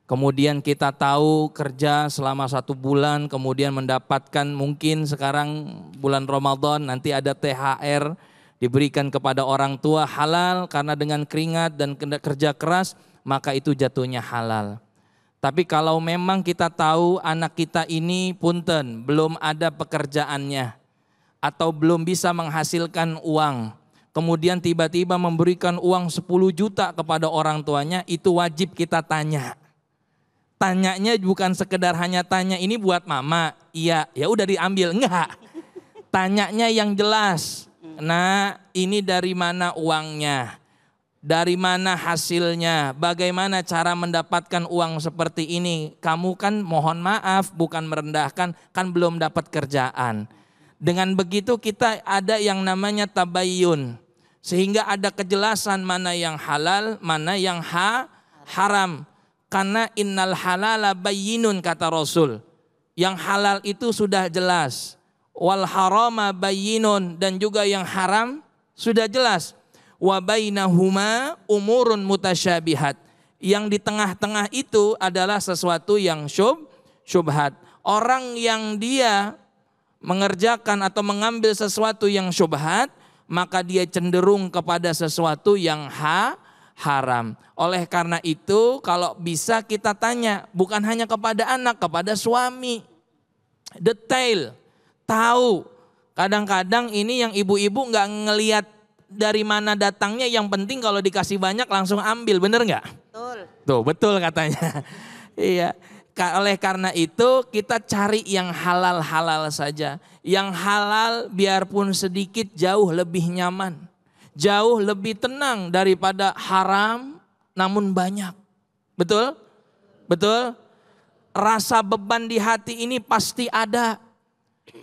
kemudian kita tahu kerja selama 1 bulan, kemudian mendapatkan mungkin sekarang bulan Ramadan nanti ada THR diberikan kepada orang tua halal karena dengan keringat dan kerja keras, maka itu jatuhnya halal. Tapi kalau memang kita tahu anak kita ini punten belum ada pekerjaannya atau belum bisa menghasilkan uang, kemudian tiba-tiba memberikan uang 10 juta kepada orang tuanya, itu wajib kita tanya. Tanyanya bukan sekedar hanya tanya ini buat mama, iya, ya udah diambil, enggak. Tanyanya yang jelas. Nah, ini dari mana uangnya? Dari mana hasilnya? Bagaimana cara mendapatkan uang seperti ini? Kamu kan mohon maaf, bukan merendahkan, kan belum dapat kerjaan. Dengan begitu kita ada yang namanya tabayyun. Sehingga ada kejelasan mana yang halal, mana yang haram. Karena innal halala bayyinun kata Rasul. Yang halal itu sudah jelas. Wal harama bayyinun, dan juga yang haram sudah jelas. Wa bainahuma umurun mutasyabihat. Yang di tengah-tengah itu adalah sesuatu yang syubhat. Orang yang dia mengerjakan atau mengambil sesuatu yang syubhat, maka dia cenderung kepada sesuatu yang haram. Oleh karena itu kalau bisa kita tanya bukan hanya kepada anak, kepada suami. Detail, tahu. Kadang-kadang ini yang ibu-ibu nggak ngelihat dari mana datangnya, yang penting kalau dikasih banyak langsung ambil, bener nggak? Betul. Tuh betul katanya. Iya. Oleh karena itu kita cari yang halal-halal saja. Yang halal biarpun sedikit jauh lebih nyaman. Jauh lebih tenang daripada haram namun banyak. Betul? Betul? Rasa beban di hati ini pasti ada.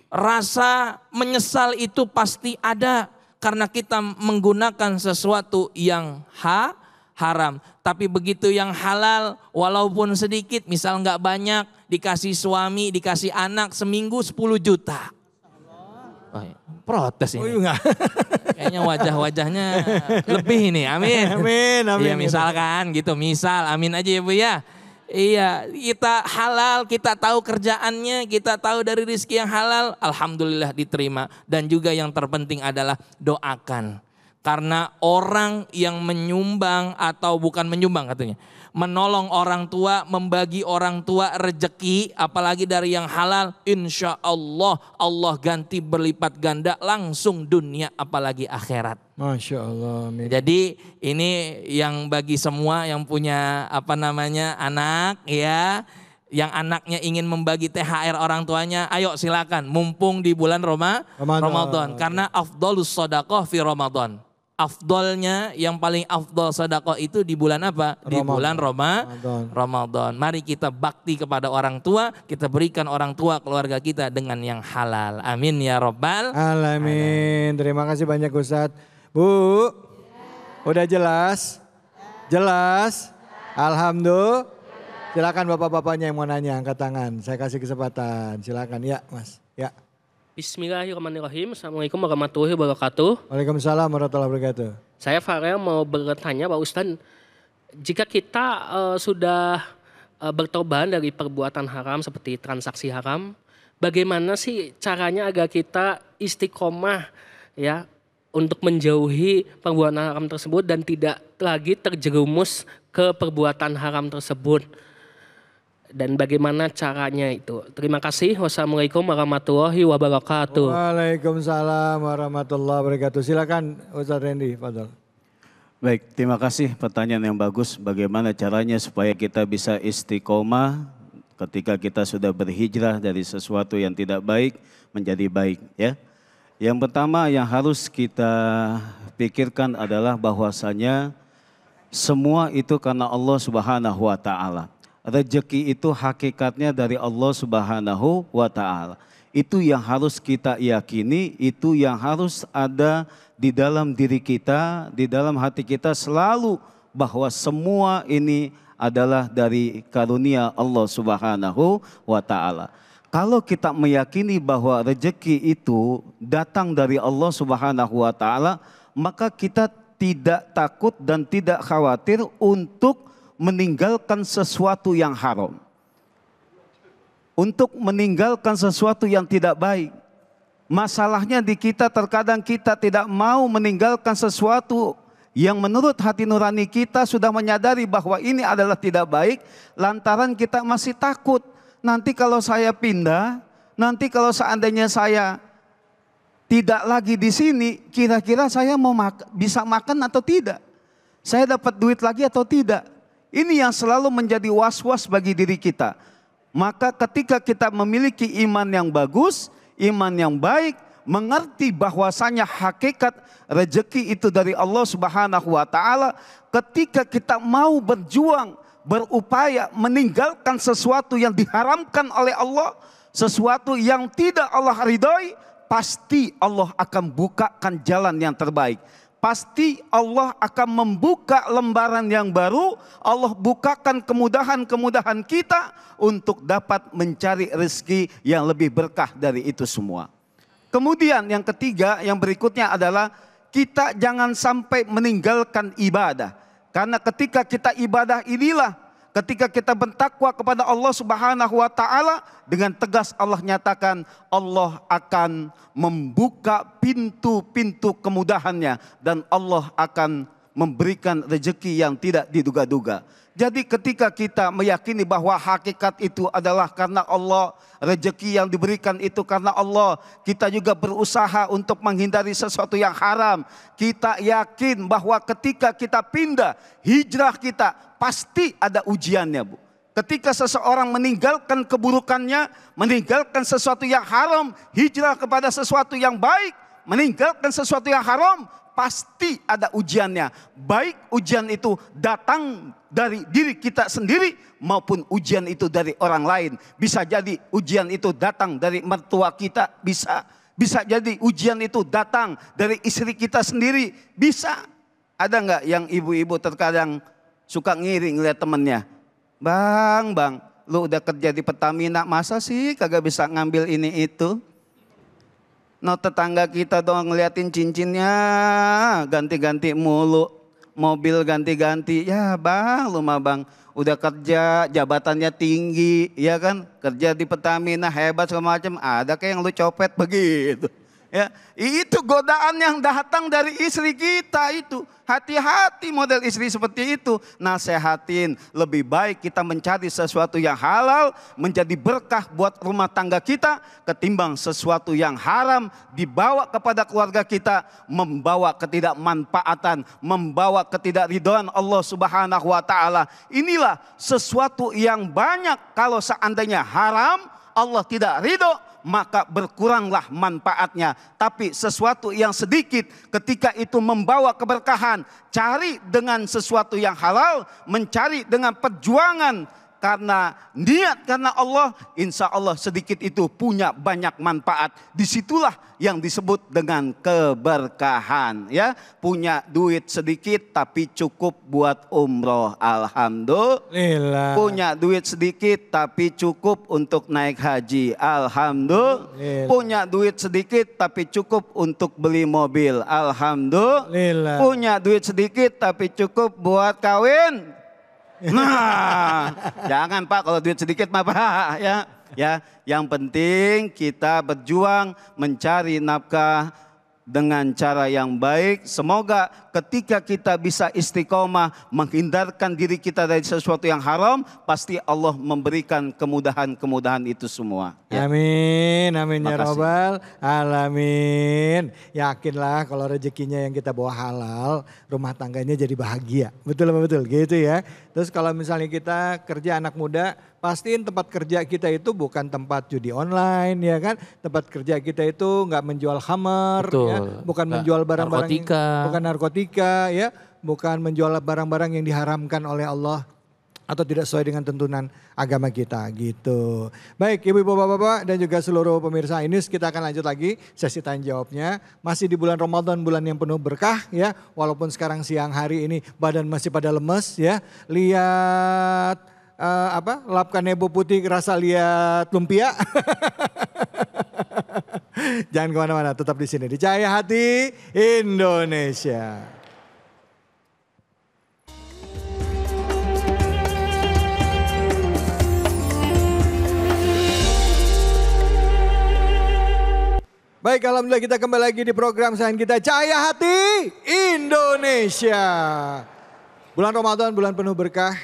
Rasa menyesal itu pasti ada. Karena kita menggunakan sesuatu yang haram. Tapi begitu yang halal walaupun sedikit, misal nggak banyak, dikasih suami, dikasih anak seminggu 10 juta. Oh, protes ini. Kayaknya wajah-wajahnya lebih ini. Amin. Amin. Amin. Ya misalkan gitu, misal amin aja ya Bu ya. Iya, kita halal, kita tahu kerjaannya, kita tahu dari rezeki yang halal, alhamdulillah diterima. Dan juga yang terpenting adalah doakan. Karena orang yang menyumbang atau bukan menyumbang katanya, menolong orang tua, membagi orang tua rezeki, apalagi dari yang halal, insya Allah Allah ganti berlipat ganda langsung dunia apalagi akhirat. Masya Allah. Amin. Jadi ini yang bagi semua yang punya anak ya, yang anaknya ingin membagi THR orang tuanya, ayo silakan, mumpung di bulan Ramadan. Karena afdhalus shadaqah fi Ramadan. Afdolnya yang paling afdol sedekah itu di bulan apa? Di bulan Ramadan. Mari kita bakti kepada orang tua, kita berikan orang tua keluarga kita dengan yang halal. Amin ya Rabbal Alamin. Terima kasih banyak Ustadz. Bu, udah jelas? Jelas? Alhamdulillah. Silakan bapak-bapaknya yang mau nanya, angkat tangan. Saya kasih kesempatan. Silakan ya Mas. Ya. Bismillahirrahmanirrahim. Assalamualaikum warahmatullahi wabarakatuh. Waalaikumsalam warahmatullahi wabarakatuh. Saya Farel mau bertanya Pak Ustadz, jika kita sudah bertobat dari perbuatan haram seperti transaksi haram, bagaimana sih caranya agar kita istiqomah ya untuk menjauhi perbuatan haram tersebut dan tidak lagi terjerumus ke perbuatan haram tersebut? Dan bagaimana caranya itu? Terima kasih. Wassalamualaikum warahmatullahi wabarakatuh. Waalaikumsalam warahmatullahi wabarakatuh. Silakan Ustaz Randy, Fadal. Baik, terima kasih pertanyaan yang bagus. Bagaimana caranya supaya kita bisa istiqomah ketika kita sudah berhijrah dari sesuatu yang tidak baik menjadi baik, ya. Yang pertama yang harus kita pikirkan adalah bahwasanya semua itu karena Allah Subhanahu wa taala. Rezeki itu hakikatnya dari Allah Subhanahu wa taala. Itu yang harus kita yakini, itu yang harus ada di dalam diri kita, di dalam hati kita selalu, bahwa semua ini adalah dari karunia Allah Subhanahu wa taala. Kalau kita meyakini bahwa rezeki itu datang dari Allah Subhanahu wa taala, maka kita tidak takut dan tidak khawatir untuk meninggalkan sesuatu yang haram. Untuk meninggalkan sesuatu yang tidak baik. Masalahnya di kita terkadang kita tidak mau meninggalkan sesuatu yang menurut hati nurani kita sudah menyadari bahwa ini adalah tidak baik, lantaran kita masih takut. Nanti kalau saya pindah, nanti kalau seandainya saya tidak lagi di sini, kira-kira saya mau bisa makan atau tidak? Saya dapat duit lagi atau tidak? Ini yang selalu menjadi was-was bagi diri kita. Maka ketika kita memiliki iman yang bagus, iman yang baik, mengerti bahwasanya hakikat rezeki itu dari Allah Subhanahu wa taala, ketika kita mau berjuang, berupaya meninggalkan sesuatu yang diharamkan oleh Allah, sesuatu yang tidak Allah ridhoi, pasti Allah akan bukakan jalan yang terbaik. Pasti Allah akan membuka lembaran yang baru, Allah bukakan kemudahan-kemudahan kita untuk dapat mencari rezeki yang lebih berkah dari itu semua. Kemudian yang ketiga, yang berikutnya adalah kita jangan sampai meninggalkan ibadah. Karena ketika kita ibadah inilah, ketika kita bertakwa kepada Allah Subhanahu wa taala, dengan tegas Allah nyatakan Allah akan membuka pintu-pintu kemudahannya dan Allah akan memberikan rezeki yang tidak diduga-duga. Jadi ketika kita meyakini bahwa hakikat itu adalah karena Allah, rezeki yang diberikan itu karena Allah, kita juga berusaha untuk menghindari sesuatu yang haram. Kita yakin bahwa ketika kita pindah, hijrah kita pasti ada ujiannya, Bu. Ketika seseorang meninggalkan keburukannya, meninggalkan sesuatu yang haram, hijrah kepada sesuatu yang baik, meninggalkan sesuatu yang haram, pasti ada ujiannya. Baik ujian itu datang dari diri kita sendiri maupun ujian itu dari orang lain. Bisa jadi ujian itu datang dari mertua kita, bisa. Bisa jadi ujian itu datang dari istri kita sendiri, bisa. Ada nggak yang ibu-ibu terkadang suka ngiri ngeliat temennya? Bang, lu udah kerja di Pertamina, masa sih kagak bisa ngambil ini itu? No, tetangga kita doang ngeliatin cincinnya ganti-ganti mulu, mobil ganti-ganti. Ya bang, lu mah bang udah kerja, jabatannya tinggi, ya kan? Kerja di Pertamina hebat segala macam, ada kayak yang lu copet begitu. Ya, itu godaan yang datang dari istri kita itu. Hati-hati model istri seperti itu. Nasehatin, lebih baik kita mencari sesuatu yang halal, menjadi berkah buat rumah tangga kita, ketimbang sesuatu yang haram dibawa kepada keluarga kita, membawa ketidakmanfaatan, membawa ketidakridhaan Allah Subhanahu wa taala. Inilah sesuatu yang banyak kalau seandainya haram, Allah tidak ridho, maka berkuranglah manfaatnya. Tapi sesuatu yang sedikit ketika itu membawa keberkahan, cari dengan sesuatu yang halal, mencari dengan perjuangan karena niat karena Allah, insya Allah sedikit itu punya banyak manfaat. Disitulah yang disebut dengan keberkahan, ya. Punya duit sedikit tapi cukup buat umroh, alhamdulillah. Punya duit sedikit tapi cukup untuk naik haji, alhamdulillah. Punya duit sedikit tapi cukup untuk beli mobil, alhamdulillah. Punya duit sedikit tapi cukup buat kawin. Nah, jangan Pak, kalau duit sedikit mah Pak, ya. Yang penting kita berjuang mencari nafkah dengan cara yang baik. Semoga ketika kita bisa istiqomah menghindarkan diri kita dari sesuatu yang haram, pasti Allah memberikan kemudahan-kemudahan itu semua. Ya. Amin, amin ya Rabbal alamin. Yakinlah kalau rezekinya yang kita bawa halal, rumah tangganya jadi bahagia. Betul gitu ya. Terus kalau misalnya kita kerja anak muda, pastiin tempat kerja kita itu bukan tempat judi online, ya kan? Tempat kerja kita itu nggak menjual khamar, ya, bukan menjual barang-barang, bukan narkotika, ya, bukan menjual barang-barang yang diharamkan oleh Allah atau tidak sesuai dengan tuntunan agama kita gitu. Baik ibu-ibu, bapak-bapak dan juga seluruh pemirsa ini, kita akan lanjut lagi sesi tanya jawabnya. Masih di bulan Ramadan, bulan yang penuh berkah ya. Walaupun sekarang siang hari ini badan masih pada lemes ya. Lihat lap kanebo putih rasa lihat lumpia. Jangan kemana-mana, tetap di sini di Cahaya Hati Indonesia. Baik, alhamdulillah kita kembali lagi di program sayang kita Cahaya Hati Indonesia. Bulan Ramadan, bulan penuh berkah.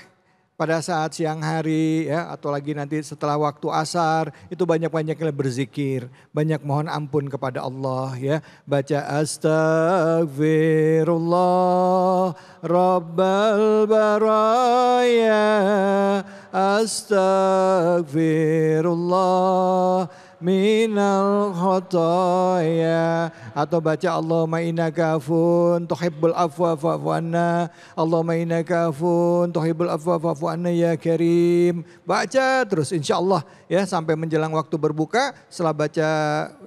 Pada saat siang hari ya atau lagi nanti setelah waktu asar itu banyak-banyaknya berzikir, banyak mohon ampun kepada Allah ya. Baca astagfirullah rabbal baraya, astagfirullah minal khotoya, atau baca Allahumma innaka afun tuhibbul afwa fa'fu anna, Allahumma innaka afun tuhibbul afwa fa'fu anna ya karim. Baca terus insyaallah ya sampai menjelang waktu berbuka. Setelah baca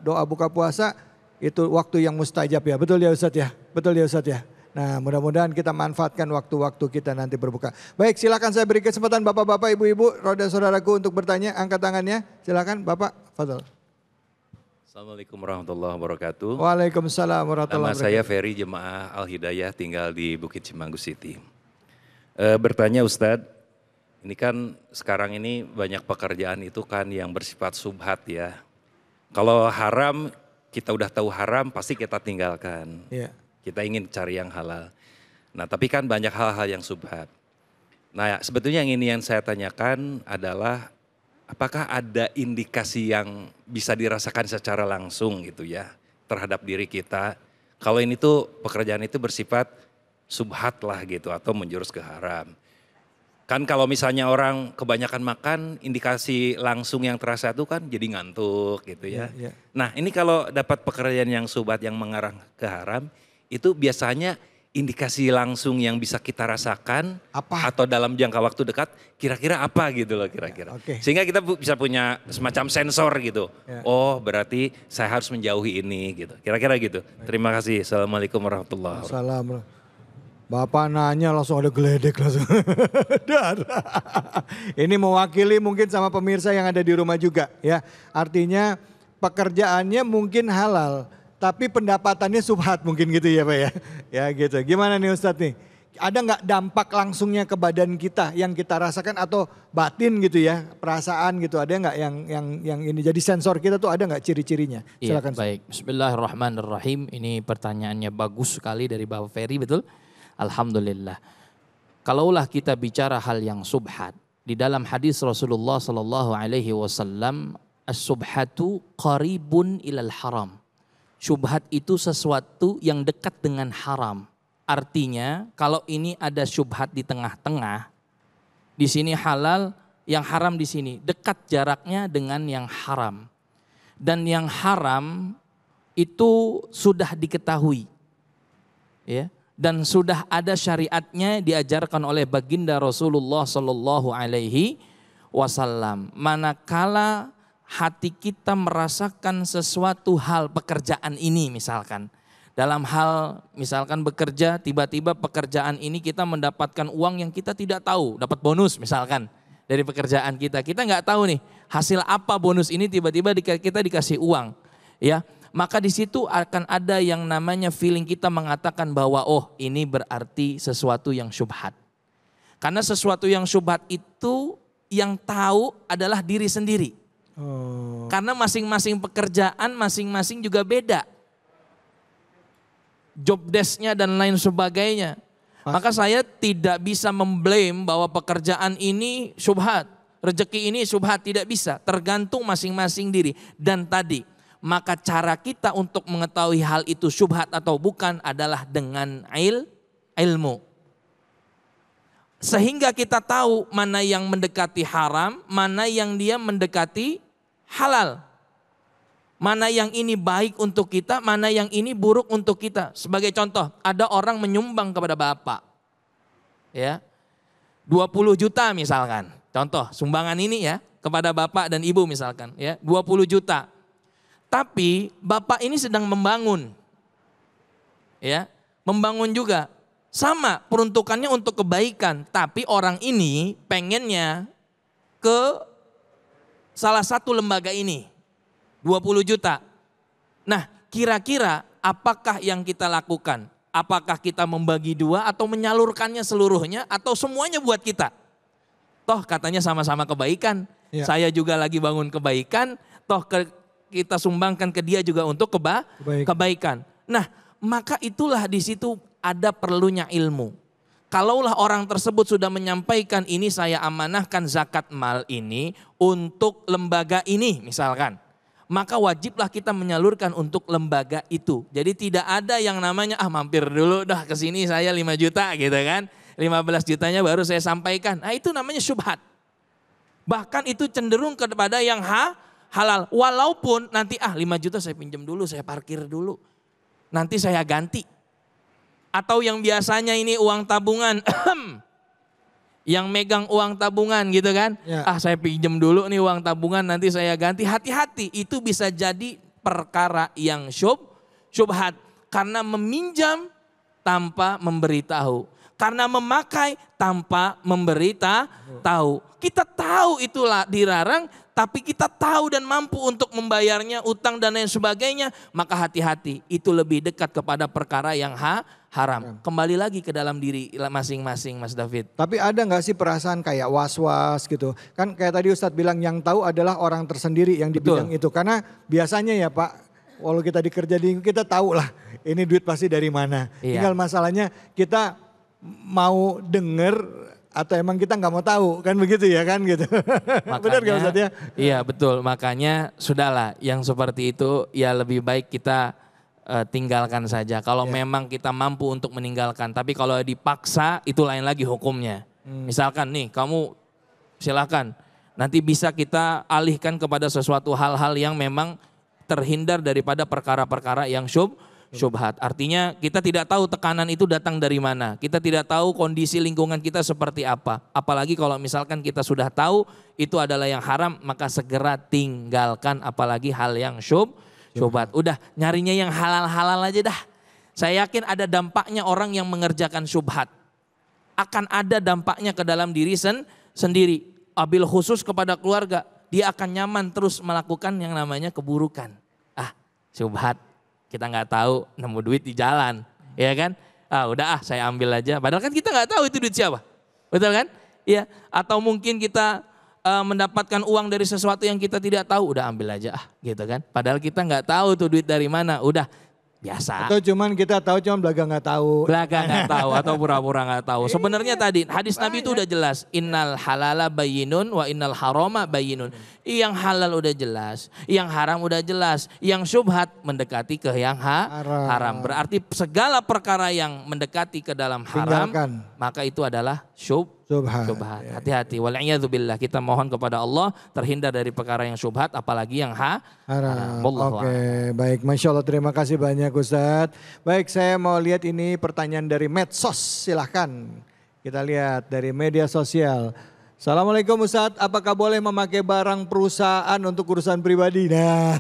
doa buka puasa itu waktu yang mustajab ya. Betul ya Ustadz ya? Betul ya Ustadz ya? Nah, mudah-mudahan kita manfaatkan waktu-waktu kita nanti berbuka. Baik, silakan saya beri kesempatan bapak-bapak, ibu-ibu, roda saudaraku untuk bertanya. Angkat tangannya, silakan Bapak. Fadhol. Assalamualaikum warahmatullahi wabarakatuh. Waalaikumsalam warahmatullahi wabarakatuh. Nama saya Ferry, jemaah Al-Hidayah, tinggal di Bukit Cimanggu City. Bertanya Ustadz, ini kan sekarang ini banyak pekerjaan itu kan yang bersifat subhat ya. Kalau haram, kita udah tahu haram pasti kita tinggalkan. Iya. Kita ingin cari yang halal. Nah tapi kan banyak hal-hal yang subhat. Nah sebetulnya yang saya tanyakan adalah apakah ada indikasi yang bisa dirasakan secara langsung gitu ya terhadap diri kita. Kalau ini tuh pekerjaan itu bersifat subhat lah gitu atau menjurus ke haram. Kan kalau misalnya orang kebanyakan makan, indikasi langsung yang terasa itu kan jadi ngantuk gitu ya. Nah ini kalau dapat pekerjaan yang subhat yang mengarah ke haram, itu biasanya indikasi langsung yang bisa kita rasakan apa? Atau dalam jangka waktu dekat kira-kira apa gitu loh kira-kira. Sehingga kita bisa punya semacam sensor gitu. Oh berarti saya harus menjauhi ini gitu. Kira-kira gitu. Terima kasih. Assalamualaikum warahmatullahi wabarakatuh. Assalamualaikum. Bapak nanya langsung ada geledek langsung. Ini mewakili mungkin sama pemirsa yang ada di rumah juga ya. Artinya pekerjaannya mungkin halal. Tapi pendapatannya subhat mungkin gitu ya Pak ya. Ya gitu. Gimana nih Ustadz nih? Ada nggak dampak langsungnya ke badan kita yang kita rasakan atau batin gitu ya? Perasaan gitu. Ada nggak yang ini jadi sensor kita tuh ada nggak ciri-cirinya? Silakan. Iya, baik. Bismillahirrahmanirrahim. Ini pertanyaannya bagus sekali dari Bapak Ferry, betul? Alhamdulillah. Kalaulah kita bicara hal yang subhat, di dalam hadis Rasulullah sallallahu alaihi wasallam, as-subhatu qaribun ilal haram. Syubhat itu sesuatu yang dekat dengan haram. Artinya kalau ini ada syubhat di tengah-tengah, di sini halal, yang haram di sini, dekat jaraknya dengan yang haram. Dan yang haram itu sudah diketahui. Ya, dan sudah ada syariatnya diajarkan oleh baginda Rasulullah sallallahu alaihi wasallam. Manakala hati kita merasakan sesuatu hal pekerjaan ini misalkan. Dalam hal misalkan bekerja, tiba-tiba pekerjaan ini kita mendapatkan uang yang kita tidak tahu. Dapat bonus misalkan dari pekerjaan kita. Kita nggak tahu nih hasil apa bonus ini, tiba-tiba kita dikasih uang. Ya, maka di situ akan ada yang namanya feeling kita mengatakan bahwa oh ini berarti sesuatu yang syubhat. Karena sesuatu yang syubhat itu yang tahu adalah diri sendiri. Karena masing-masing pekerjaan masing-masing juga beda. Job desk-nya dan lain sebagainya. Maka saya tidak bisa memblame bahwa pekerjaan ini syubhat, rezeki ini syubhat, tidak bisa. Tergantung masing-masing diri. Dan tadi, maka cara kita untuk mengetahui hal itu syubhat atau bukan adalah dengan ilmu. Sehingga kita tahu mana yang mendekati haram, mana yang dia mendekati halal. Mana yang ini baik untuk kita, mana yang ini buruk untuk kita. Sebagai contoh, ada orang menyumbang kepada bapak. Ya, 20 juta misalkan. Contoh, sumbangan ini ya kepada bapak dan ibu misalkan. Ya, 20 juta. Tapi bapak ini sedang membangun. Ya, membangun juga. Sama peruntukannya untuk kebaikan. Tapi orang ini pengennya ke salah satu lembaga ini. 20 juta. Nah, kira-kira apakah yang kita lakukan? Apakah kita membagi dua atau menyalurkannya seluruhnya atau semuanya buat kita? Toh katanya sama-sama kebaikan. Ya. Saya juga lagi bangun kebaikan. Toh kita sumbangkan ke dia juga untuk kebaikan. Nah, maka itulah di situ ada perlunya ilmu. Kalaulah orang tersebut sudah menyampaikan ini saya amanahkan zakat mal ini untuk lembaga ini misalkan. Maka wajiblah kita menyalurkan untuk lembaga itu. Jadi tidak ada yang namanya mampir dulu dah ke sini saya 5 juta gitu kan. 15 jutanya baru saya sampaikan. Nah itu namanya syubhat. Bahkan itu cenderung kepada yang halal. Walaupun nanti 5 juta saya pinjam dulu, saya parkir dulu. Nanti saya ganti. Atau yang biasanya ini uang tabungan, yang megang uang tabungan gitu kan. Ya. Saya pinjam dulu nih uang tabungan nanti saya ganti. Hati-hati itu bisa jadi perkara yang syubhat. Karena meminjam tanpa memberitahu. Karena memakai tanpa memberitahu. Kita tahu itulah dilarang, tapi kita tahu dan mampu untuk membayarnya, utang dan lain sebagainya. Maka hati-hati, itu lebih dekat kepada perkara yang haram. Kembali lagi ke dalam diri masing-masing Mas David. Tapi ada gak sih perasaan kayak was-was gitu. Kan kayak tadi Ustadz bilang yang tahu adalah orang tersendiri yang di bidang itu. Karena biasanya ya Pak, walau kita dikerja kita tahu lah ini duit pasti dari mana. Tinggal masalahnya kita mau denger atau emang kita nggak mau tahu kan begitu ya kan gitu. Benar gak Ustadz ya? Iya betul, makanya sudahlah yang seperti itu ya lebih baik kita tinggalkan saja. Kalau memang kita mampu untuk meninggalkan, tapi kalau dipaksa itu lain lagi hukumnya. Misalkan nih kamu silakan, nanti bisa kita alihkan kepada sesuatu hal-hal yang memang terhindar daripada perkara-perkara yang syubhat. Artinya kita tidak tahu tekanan itu datang dari mana. Kita tidak tahu kondisi lingkungan kita seperti apa. Apalagi kalau misalkan kita sudah tahu itu adalah yang haram, maka segera tinggalkan apalagi hal yang syubhat. Udah nyarinya yang halal-halal aja dah. Saya yakin ada dampaknya orang yang mengerjakan syubhat. Akan ada dampaknya ke dalam diri sendiri. Abil khusus kepada keluarga. Dia akan nyaman terus melakukan yang namanya keburukan. Syubhat. Kita nggak tahu nemu duit di jalan, ya kan? Udah saya ambil aja. Padahal kan kita nggak tahu itu duit siapa, betul kan? Ya. Atau mungkin kita mendapatkan uang dari sesuatu yang kita tidak tahu, udah ambil aja gitu kan? Padahal kita nggak tahu tuh duit dari mana, udah biasa. Atau cuman kita tahu cuman belaga nggak tahu. Belaga nggak tahu atau pura-pura nggak tahu. Sebenarnya tadi hadis Nabi itu udah jelas. Innal halala bayyinun wa innal harama bayyinun. Yang halal udah jelas, yang haram udah jelas, yang syubhat mendekati ke yang haram. Berarti segala perkara yang mendekati ke dalam haram, maka itu adalah syubhat. Hati-hati. Wal'iyadzubillah, kita mohon kepada Allah terhindar dari perkara yang syubhat, apalagi yang haram. Oke, baik. Masya Allah, terima kasih banyak Ustadz. Baik, saya mau lihat ini pertanyaan dari medsos, silahkan. Kita lihat dari media sosial. Assalamualaikum Ustadz, apakah boleh memakai barang perusahaan untuk urusan pribadi? Nah,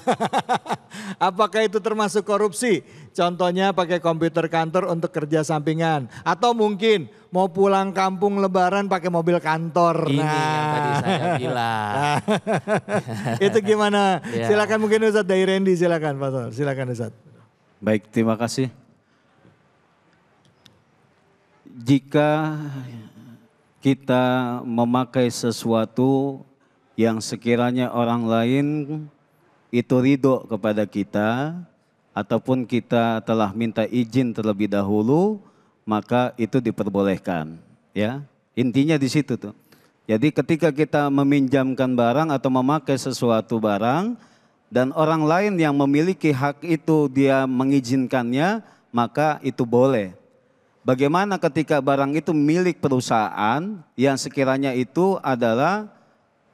apakah itu termasuk korupsi? Contohnya pakai komputer kantor untuk kerja sampingan. Atau mungkin mau pulang kampung lebaran pakai mobil kantor. Ini yang tadi saya bilang. Itu gimana? Silakan mungkin Ustadz dari Randy, silakan Pak Tor. Silakan Ustadz. Baik, terima kasih. Jika kita memakai sesuatu yang sekiranya orang lain itu ridho kepada kita, ataupun kita telah minta izin terlebih dahulu, maka itu diperbolehkan. Ya, intinya di situ tuh. Jadi ketika kita meminjamkan barang atau memakai sesuatu barang, dan orang lain yang memiliki hak itu dia mengizinkannya, maka itu boleh. Bagaimana ketika barang itu milik perusahaan yang sekiranya itu adalah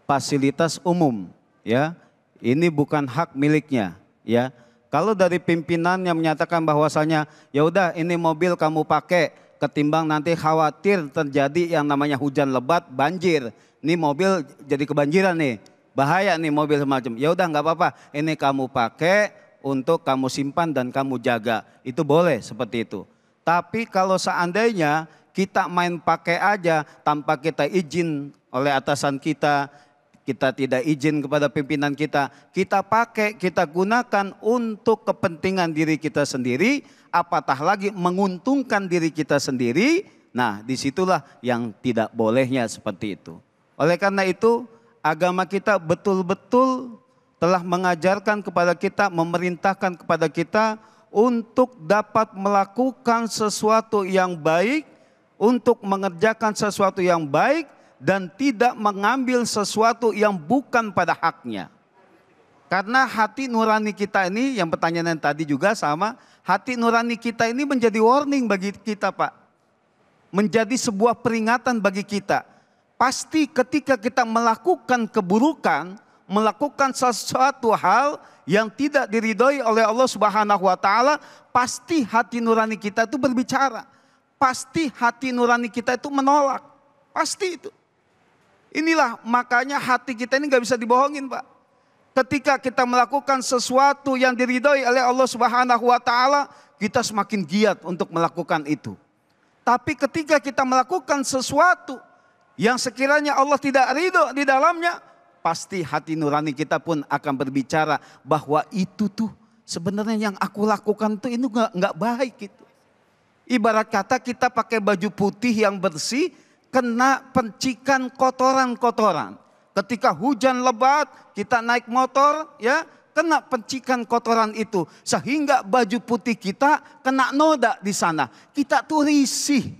fasilitas umum, ya. Ini bukan hak miliknya, ya. Kalau dari pimpinan yang menyatakan bahwasanya ya udah ini mobil kamu pakai ketimbang nanti khawatir terjadi yang namanya hujan lebat, banjir. Ini mobil jadi kebanjiran nih. Bahaya nih mobil semacam. Ya udah nggak apa-apa, ini kamu pakai untuk kamu simpan dan kamu jaga. Itu boleh seperti itu. Tapi kalau seandainya kita main pakai aja tanpa kita izin oleh atasan kita, kita tidak izin kepada pimpinan kita pakai, kita gunakan untuk kepentingan diri kita sendiri, apatah lagi menguntungkan diri kita sendiri, nah disitulah yang tidak bolehnya seperti itu. Oleh karena itu agama kita betul-betul telah mengajarkan kepada kita, memerintahkan kepada kita untuk dapat melakukan sesuatu yang baik, untuk mengerjakan sesuatu yang baik, dan tidak mengambil sesuatu yang bukan pada haknya. Karena hati nurani kita ini, yang pertanyaan tadi juga sama, hati nurani kita ini menjadi warning bagi kita, Pak. Menjadi sebuah peringatan bagi kita. Pasti ketika kita melakukan keburukan, melakukan sesuatu hal yang tidak diridhoi oleh Allah Subhanahu wa taala, pasti hati nurani kita itu berbicara. Pasti hati nurani kita itu menolak. Pasti itu. Inilah makanya hati kita ini gak bisa dibohongin, Pak. Ketika kita melakukan sesuatu yang diridhoi oleh Allah Subhanahu wa taala, kita semakin giat untuk melakukan itu. Tapi ketika kita melakukan sesuatu yang sekiranya Allah tidak ridho di dalamnya, pasti hati nurani kita pun akan berbicara bahwa itu tuh sebenarnya yang aku lakukan tuh itu nggak baik gitu. Ibarat kata kita pakai baju putih yang bersih, kena pencikan kotoran-kotoran. Ketika hujan lebat, kita naik motor, ya kena pencikan kotoran itu, sehingga baju putih kita kena noda di sana. Kita tuh risih,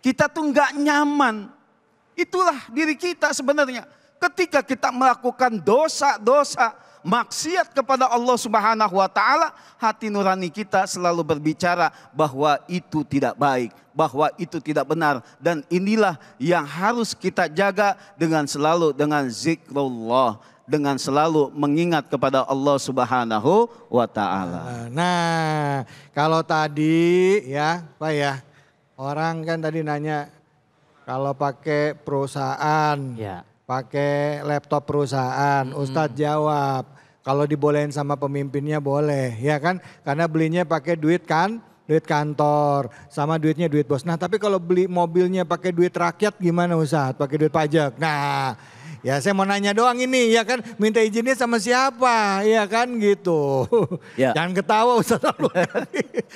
kita tuh nggak nyaman. Itulah diri kita sebenarnya. Ketika kita melakukan dosa-dosa, maksiat kepada Allah Subhanahu wa taala, hati nurani kita selalu berbicara bahwa itu tidak baik, bahwa itu tidak benar, dan inilah yang harus kita jaga dengan selalu dengan zikrullah, dengan selalu mengingat kepada Allah Subhanahu wa taala. Nah, kalau tadi ya, Pak ya, orang kan tadi nanya kalau pakai perusahaan, ya, pakai laptop perusahaan, Ustadz jawab kalau dibolehin sama pemimpinnya boleh, ya kan? Karena belinya pakai duit kan, duit kantor, sama duitnya duit bos. Nah tapi kalau beli mobilnya pakai duit rakyat gimana Ustadz? Pakai duit pajak. Nah ya saya mau nanya doang ini, ya kan? Minta izinnya sama siapa, ya kan gitu. Ya. Jangan ketawa Ustadz.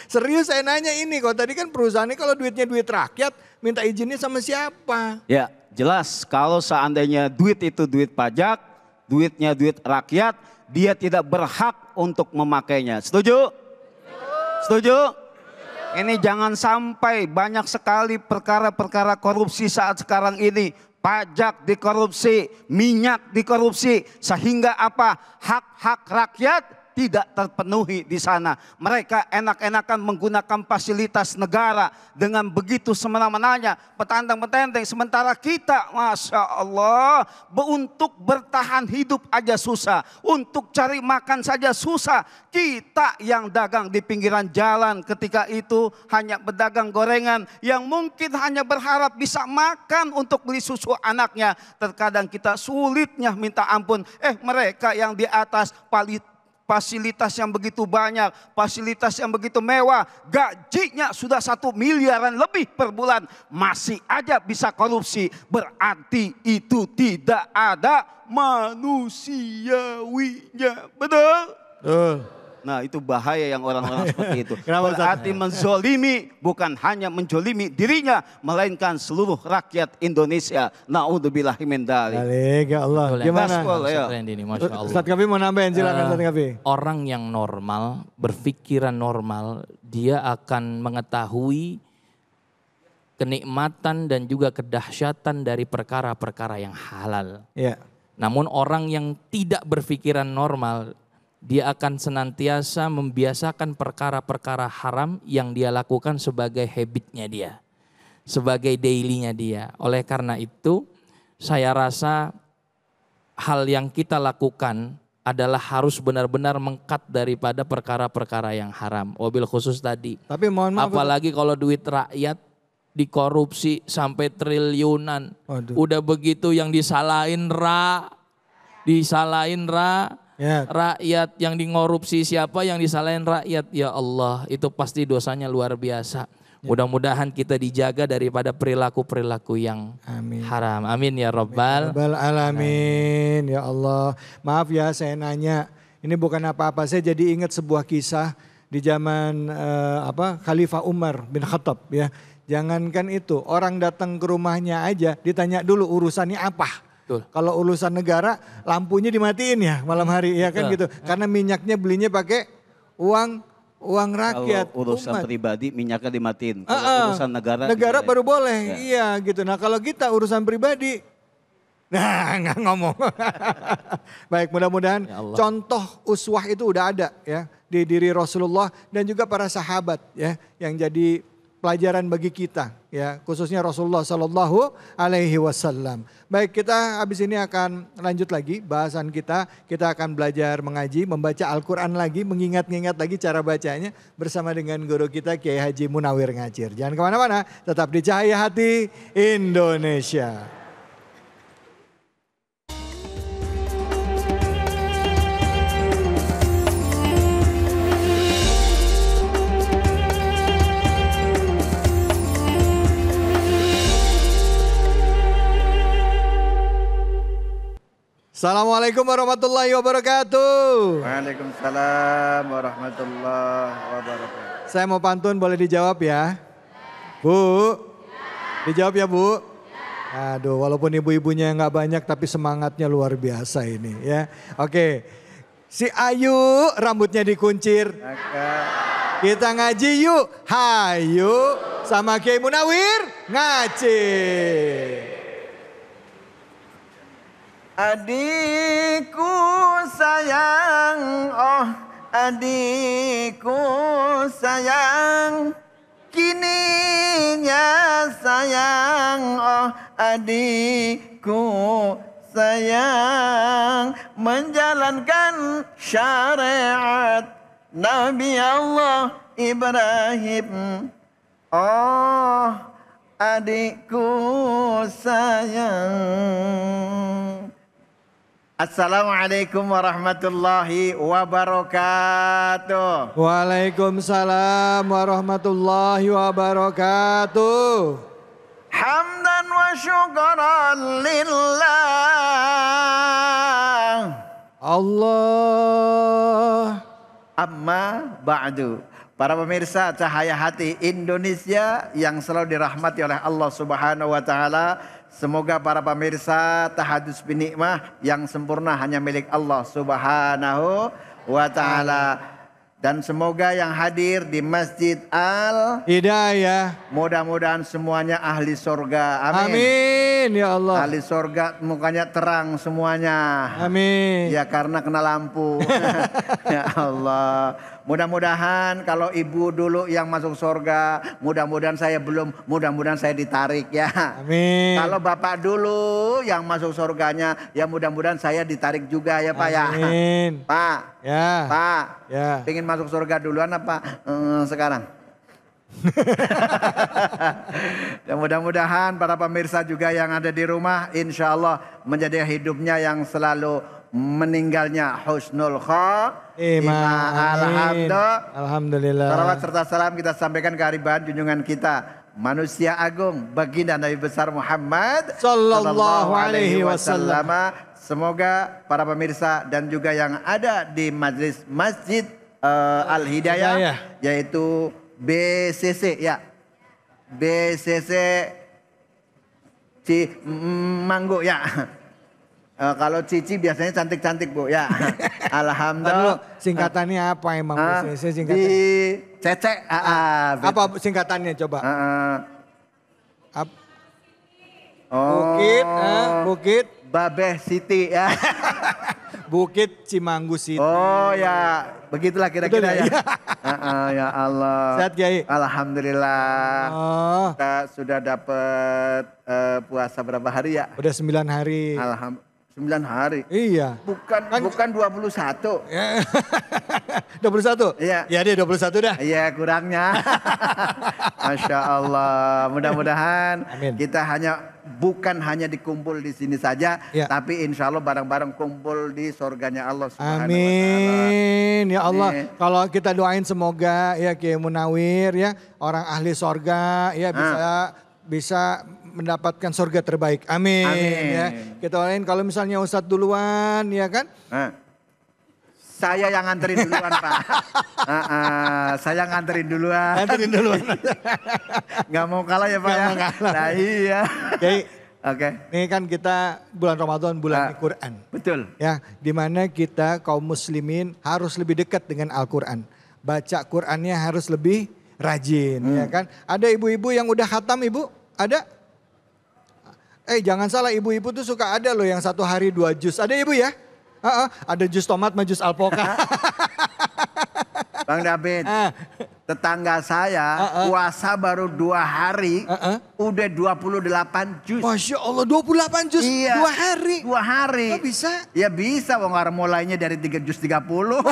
Serius saya nanya ini, kok tadi kan perusahaannya kalau duitnya duit rakyat, minta izinnya sama siapa? Ya. Jelas kalau seandainya duit itu duit pajak, duitnya duit rakyat, dia tidak berhak untuk memakainya. Setuju? Setuju? Ini jangan sampai banyak sekali perkara-perkara korupsi saat sekarang ini. Pajak dikorupsi, minyak dikorupsi, sehingga apa? Hak-hak rakyat tidak terpenuhi di sana. Mereka enak-enakan menggunakan fasilitas negara dengan begitu semena-menanya, petantang-petenteng. Sementara kita, Masya Allah, untuk bertahan hidup aja susah, untuk cari makan saja susah. Kita yang dagang di pinggiran jalan ketika itu hanya berdagang gorengan, yang mungkin hanya berharap bisa makan untuk beli susu anaknya. Terkadang kita sulitnya minta ampun. Mereka yang di atas fasilitas yang begitu banyak, fasilitas yang begitu mewah, gajinya sudah 1 miliaran lebih per bulan, masih aja bisa korupsi. Berarti itu tidak ada manusiawinya. Betul? Nah itu bahaya yang orang-orang seperti itu. Berarti menzolimi bukan hanya menzolimi dirinya, melainkan seluruh rakyat Indonesia. Na'udzubillahi min dzalik. Ya Allah. Gimana? Ustadz Kafi mau nambahin, silakan Ustadz Kafi. Orang yang normal, berpikiran normal, dia akan mengetahui kenikmatan dan juga kedahsyatan dari perkara-perkara yang halal. Ya. Namun orang yang tidak berpikiran normal, dia akan senantiasa membiasakan perkara-perkara haram yang dia lakukan sebagai habitnya dia, sebagai dailynya dia. Oleh karena itu, saya rasa hal yang kita lakukan adalah harus benar-benar meng-cut daripada perkara-perkara yang haram. Wabil khusus tadi. Tapi mohon maaf, apalagi kalau duit rakyat dikorupsi sampai triliunan. Waduh. Udah begitu yang disalahin Ya. Rakyat yang ngorupsi siapa, yang disalahin rakyat. Ya Allah, itu pasti dosanya luar biasa. Mudah-mudahan kita dijaga daripada perilaku-perilaku yang haram. Amin ya Rabbal Alamin. Ya Allah, maaf ya saya nanya. Ini bukan apa-apa, saya jadi ingat sebuah kisah di zaman Khalifah Umar bin Khattab ya. Jangankan itu, orang datang ke rumahnya aja ditanya dulu urusannya apa. Kalau urusan negara lampunya dimatiin ya malam hari ya kan gitu. Karena minyaknya belinya pakai uang rakyat. Kalau urusan umat. pribadi minyaknya dimatiin. Kalau urusan negara baru boleh. Iya gitu. Nah kalau kita urusan pribadi, nah nggak ngomong. Baik, mudah-mudahan contoh uswah itu udah ada ya di diri Rasulullah dan juga para sahabat ya yang jadi pelajaran bagi kita ya, khususnya Rasulullah Sallallahu Alaihi Wasallam. Baik, kita habis ini akan lanjut lagi bahasan kita. Kita akan belajar mengaji, membaca Al-Quran lagi, mengingat-ingat lagi cara bacanya bersama dengan guru kita Kiai Haji Munawir Ngacir. Jangan kemana-mana, tetap di Cahaya Hati Indonesia. Assalamualaikum warahmatullahi wabarakatuh. Waalaikumsalam warahmatullahi wabarakatuh. Saya mau pantun, boleh dijawab ya? Bu, dijawab ya Bu? Aduh, walaupun ibu-ibunya nggak banyak tapi semangatnya luar biasa ini ya. Oke, si Ayu rambutnya dikuncir. Kita ngaji yuk, hayu sama Kiai Munawir ngaji. Adikku sayang, oh adikku sayang, kininya sayang, oh adikku sayang, menjalankan syariat Nabi Allah Ibrahim. Oh adikku sayang. Assalamualaikum warahmatullahi wabarakatuh. Waalaikumsalam warahmatullahi wabarakatuh. Hamdan wa syukran lillah. Allah. Amma ba'du. Para pemirsa Cahaya Hati Indonesia yang selalu dirahmati oleh Allah Subhanahu wa taala. Semoga para pemirsa tahadus binikmah yang sempurna hanya milik Allah Subhanahu wa taala. Dan semoga yang hadir di Masjid Al Hidayah, mudah-mudahan semuanya ahli surga. Amin. Amin ya Allah. Ahli surga mukanya terang semuanya. Amin. Ya karena kena lampu. Ya Allah. Mudah-mudahan kalau ibu dulu yang masuk surga, mudah-mudahan saya belum, mudah-mudahan saya ditarik ya. Amin. Kalau bapak dulu yang masuk surganya, ya mudah-mudahan saya ditarik juga ya Pak ya. Amin. Pak. Ya. Pak. Ya. Pengen masuk surga duluan apa sekarang? Dan mudah-mudahan para pemirsa juga yang ada di rumah, insya Allah menjadi hidupnya yang selalu meninggalnya husnul khotimah. Alhamdulillah. Salawat serta salam kita sampaikan ke hariban junjungan kita, manusia agung baginda Nabi besar Muhammad sallallahu alaihi wasallam. Semoga para pemirsa dan juga yang ada di majelis Masjid Al Hidayah, yaitu BCC ya, BCC Cimanggu ya. Kalau Cici biasanya cantik-cantik Bu ya. Alhamdulillah. Singkatannya apa emang BCC singkatannya? Di Cece. Apa singkatannya coba? Bukit Babeh City ya. Bukit Cimanggu City. Oh ya, begitulah kira-kira ya. Ya Allah. Sehat Kiai? Alhamdulillah. Kita sudah dapat puasa berapa hari ya? Udah 9 hari. 9 hari. Iya. Bukan 21. 21? Iya. Ya dia 21 dah. Iya kurangnya. Masya Allah. Mudah-mudahan kita bukan hanya dikumpul di sini saja, tapi insya Allah bareng-bareng kumpul di surganya Allah Subhanahu wa taala. Amin ya Allah. Kalau kita doain semoga ya Kiai Munawir ya orang ahli surga ya bisa mendapatkan surga terbaik. Amin. Ya. Kita doain kalau misalnya Ustadz duluan ya kan. Saya yang nganterin duluan Pak. Saya nganterin duluan. Nganterin duluan. Gak mau kalah ya Pak ya. Gak mau kalah. Nah iya. Kiai Oke. Ini kan kita bulan Ramadan, bulan Al-Quran. Betul. Ya, dimana kita kaum muslimin harus lebih dekat dengan Al-Quran. Baca Qurannya harus lebih rajin, ya kan. Ada ibu-ibu yang udah khatam, Ibu? Ada? Jangan salah, ibu-ibu tuh suka ada loh yang 1 hari 2 juz. Ada ibu ya? Ada juz tomat sama juz alpoka. Bang David, tetangga saya puasa baru 2 hari, udah 28 juz. Masya Allah, 28 juz 2 hari? 2 hari. Kok bisa? Ya bisa, orang mulainya dari 3 juz 30.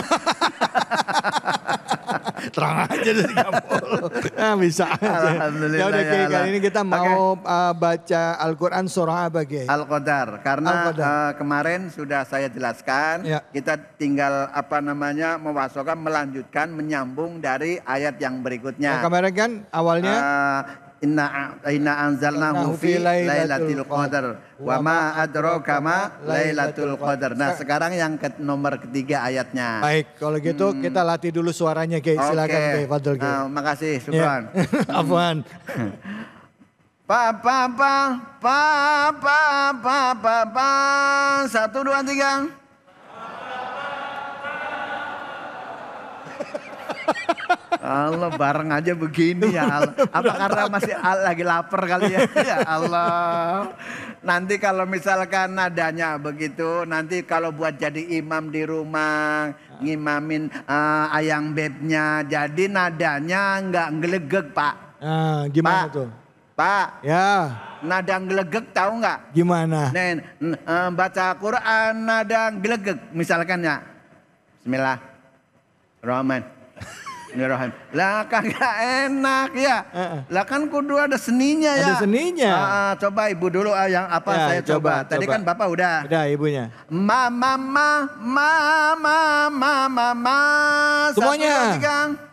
Terang aja dari 30. Nah, bisa aja. Alhamdulillah. Ya udah, kali ini kita mau baca Al-Quran surah apa, Kiai? Al-Qadar. Karena kemarin sudah saya jelaskan, kita tinggal memasukkan, melanjutkan, menyambung dari ayat yang berikutnya. Kemarin kan awalnya Inna anzalnahu fi lailatul qadar wa ma adraka ma lailatul qadar. Nah, sekarang yang nomor ketiga ayatnya. Baik, kalau gitu kita latih dulu suaranya, Kiai. Silakan, Kiai. Fadl, Kiai. Makasih, syukran. Afwan. Pa 1 2 3. Allah, bareng aja begini ya Allah. Apa karena masih lagi lapar kali ya? Ya Allah. Nanti kalau misalkan nadanya begitu, nanti kalau buat jadi imam di rumah, ngimamin ayang bebnya, jadi nadanya nggak ngelegek, Pak. Gimana tuh? Pak. Ya. Nada ngelegek tahu nggak? Gimana? Baca Quran nada ngelegek, misalkan ya. Bismillahirrahmanirrahim. Lah kagak enak ya. Lah kan kudu ada seninya ya. Ada seninya. Coba ibu dulu yang apa saya coba. Tadi kan bapak udah. Udah ibunya. Mama. Semuanya. 1 2 3.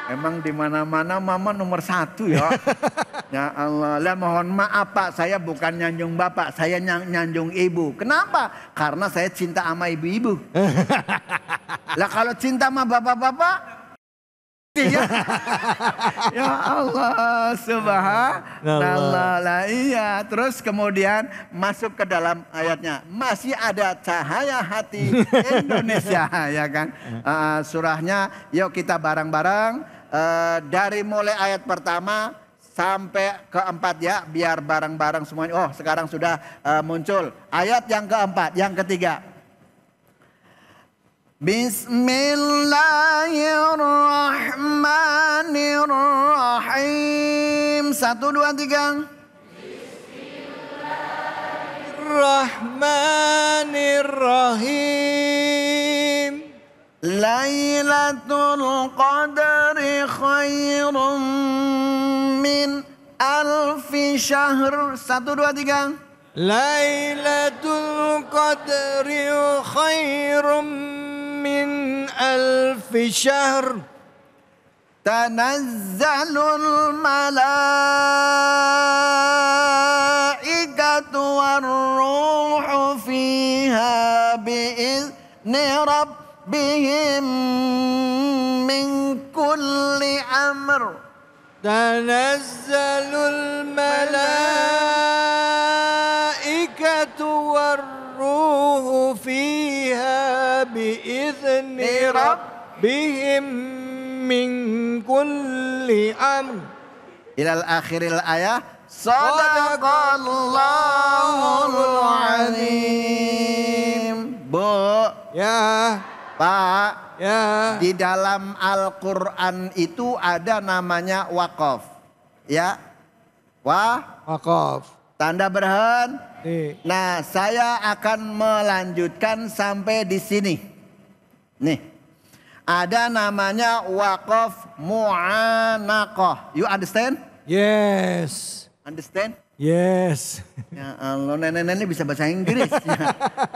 Emang di mana-mana mama nomor 1 ya. Ya Allah, lah mohon maaf Pak, saya bukan nyanjung bapak, saya nyanjung ibu. Kenapa? Karena saya cinta sama ibu-ibu. Lah kalau cinta sama bapak-bapak, ya Allah, subhanallah. Lah iya, terus kemudian masuk ke dalam ayatnya. Masih ada cahaya hati Indonesia, ya kan? Surahnya, yuk kita bareng-bareng. Dari mulai ayat pertama sampai keempat ya, biar bareng-bareng semuanya. Oh, sekarang sudah muncul ayat yang keempat, yang ketiga. Bismillahirrahmanirrahim. 1 2 3. Bismillahirrahmanirrahim. Lailatul Qadri khairum min alfi syahr. 1 2 3. Lailatul Qadri khairum min alfi syahr. Tanazzalul malaikatu warruhu fiha bi'izni rabbihim min kulli amr. Tanazzalul malaikatu warruhu fiha bi'izni rabbihim min kulli amr. Ilal akhiril ayah. Sadaqallahul azim. Bu. Ya. Pak. Ya. Di dalam Al-Quran itu ada namanya wakaf. Ya. Wakaf. Tanda berhenti. Nah, saya akan melanjutkan sampai di sini. Nih. Ada namanya wakaf mu'anaqah. You understand? Yes. Understand? Yes. Ya Allah, nenek-nenek bisa bahasa Inggris.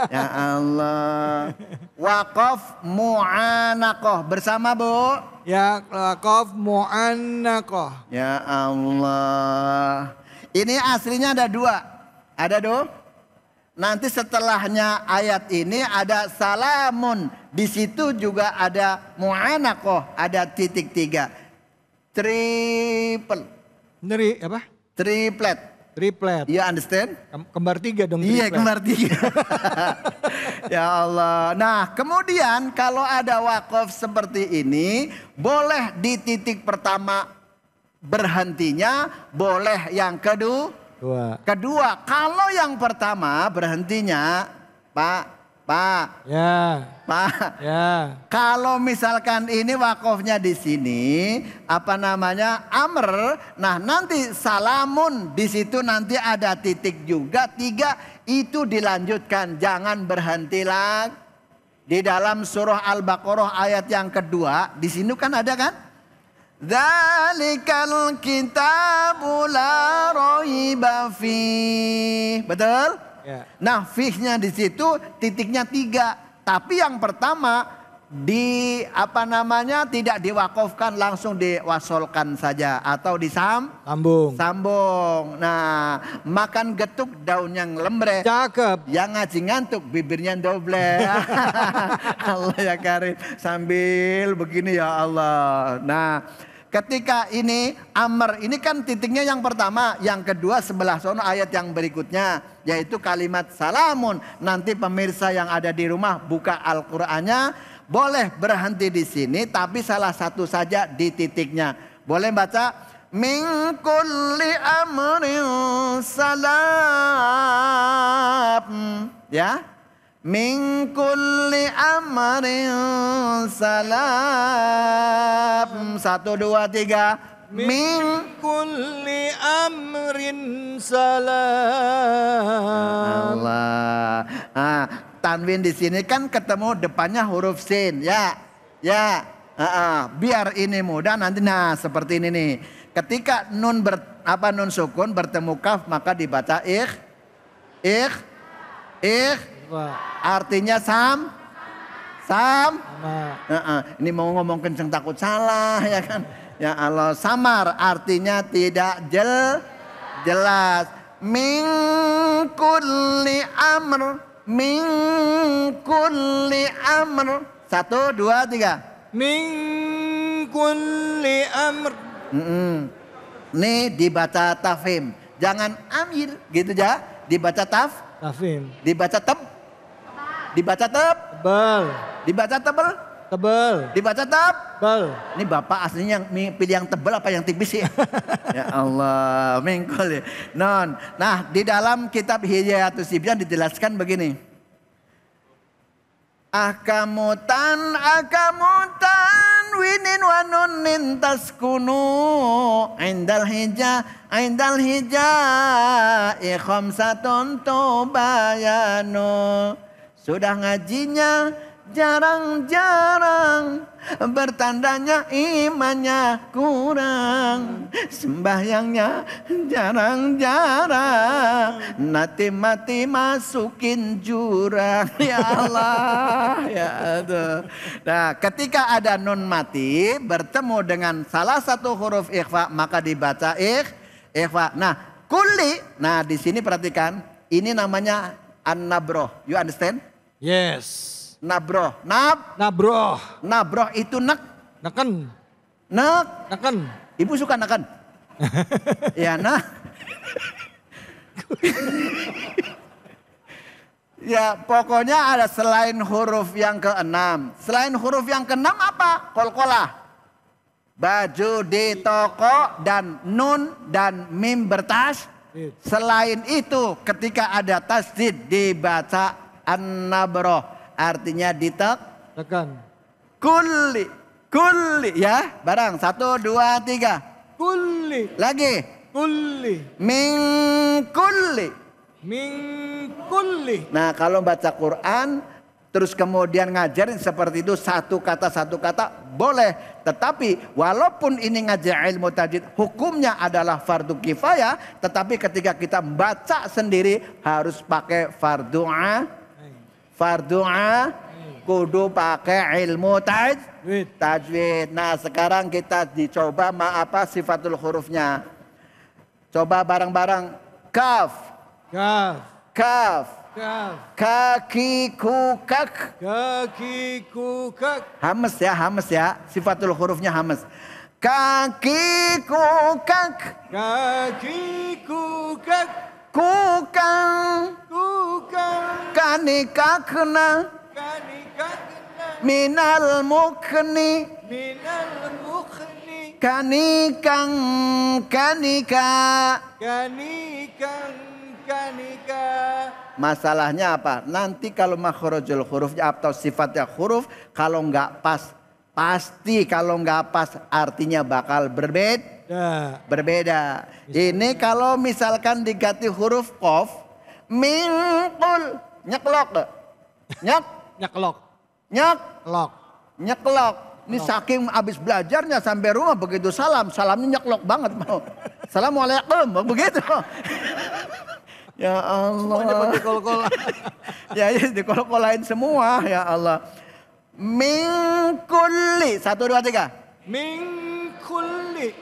Ya Allah. Wakaf mu'anaqah. Bersama Bu? Ya, wakaf mu'anaqah. Ya Allah. Ini aslinya ada 2. Ada Do? Nanti setelahnya ayat ini ada salamun. Di situ juga ada mu'anaqah, ada titik 3. triple. Apa? Triplet. Triplet. You understand? Kembar 3 dong. Iya, kembar 3. Ya Allah. Nah, kemudian kalau ada wakaf seperti ini, boleh di titik pertama berhentinya, boleh yang kedua. Kalau yang pertama berhentinya, Pak. Ya. Pak. Ya. Kalau misalkan ini wakafnya di sini, amr. Nah, nanti salamun di situ nanti ada titik juga 3 itu dilanjutkan, jangan berhenti lagi. Di dalam surah Al-Baqarah ayat yang kedua, di sini kan ada kan? Dzalikal kitabu la raiba fi. Betul? Ya. Nah, fihnya di situ titiknya 3. Tapi yang pertama tidak diwakafkan, langsung diwasolkan saja atau sambung. Nah, makan getuk daun yang lembre. Cakep. Yang ngaji ngantuk bibirnya doble. Allah ya karim. Sambil begini ya Allah. Nah, ketika ini amr, ini kan titiknya yang pertama, yang kedua sebelah sono ayat yang berikutnya, yaitu kalimat salamun. Nanti pemirsa yang ada di rumah buka Al-Qur'annya, boleh berhenti di sini, tapi salah satu saja di titiknya. Boleh baca min kulli amrin salam, ya. Min kulli amrin salam. 1, 2, 3. Min kulli amrin salam. Allah. Tanwin di sini kan ketemu depannya huruf sin, ya. Biar ini mudah nanti. Nah, seperti ini nih. Ketika nun sukun bertemu kaf, maka dibaca artinya sam. Ini mau ngomong kenceng takut salah ya kan. Ya Allah, samar artinya tidak jelas. Min kulli amr. 1, 2, 3. Min kulli amr. Nih dibaca tafhim. Jangan amir gitu ya. Dibaca tafhim. Dibaca tebal. Dibaca tebal. Dibaca tebal. Ini bapak aslinya pilih yang tebal apa yang tipis sih? Ya Allah, mengkol. Non. Nah, di dalam kitab Hidayatus Sibyan dijelaskan begini. Akamutan winin wa nunin taskunu indal hija khamsatun tubayanu. Sudah ngajinya jarang-jarang, bertandanya imannya kurang, sembahyangnya jarang-jarang, nanti mati masukin jurang. Ya Allah, ya aduh. Nah, ketika ada nun mati bertemu dengan salah satu huruf ikhfa, maka dibaca ikhfa. Nah, kulli. Nah, di sini perhatikan, ini namanya an-nabroh. You understand? Yes. Nabroh. Nabroh itu neken. Ibu suka neken? Ya, nah. Ya, pokoknya ada selain huruf yang ke-6. Selain huruf yang ke-6 apa? Kolkolah. Baju di toko dan nun dan mim bertas. Selain itu ketika ada tasdid dibaca an-nabroh, artinya tekan. Kulli ya, barang 1, 2, 3. Kulli. Lagi. Min kulli. Nah, kalau baca Quran terus kemudian ngajarin seperti itu satu kata boleh. Tetapi walaupun ini ngajar ilmu tajwid, hukumnya adalah fardu kifayah. Tetapi ketika kita baca sendiri harus pakai fardu kudu pakai ilmu tajwid. Nah, sekarang kita dicoba sifatul hurufnya. Coba bareng-bareng. Kaf. Kaki kukak. Kaki kukak. Hames ya. Sifatul hurufnya hames. Kakiku kak. Kakiku kak. Kukang. Kanikakna. Minal mukni. Kanikang kanika. Masalahnya apa? Nanti kalau makhrajul hurufnya atau sifatnya huruf kalau nggak pas, pasti kalau nggak pas artinya bakal berbeda. Ini kalau misalkan diganti huruf qaf, minqul, nyeklok. Nyeklok. Ini saking habis belajarnya sampai rumah begitu salamnya nyeklok banget mau. Assalamualaikum, begitu. Ya Allah. Ya dikol-kolain semua ya Allah. Min kulli. 1, 2, 3. Min kulli.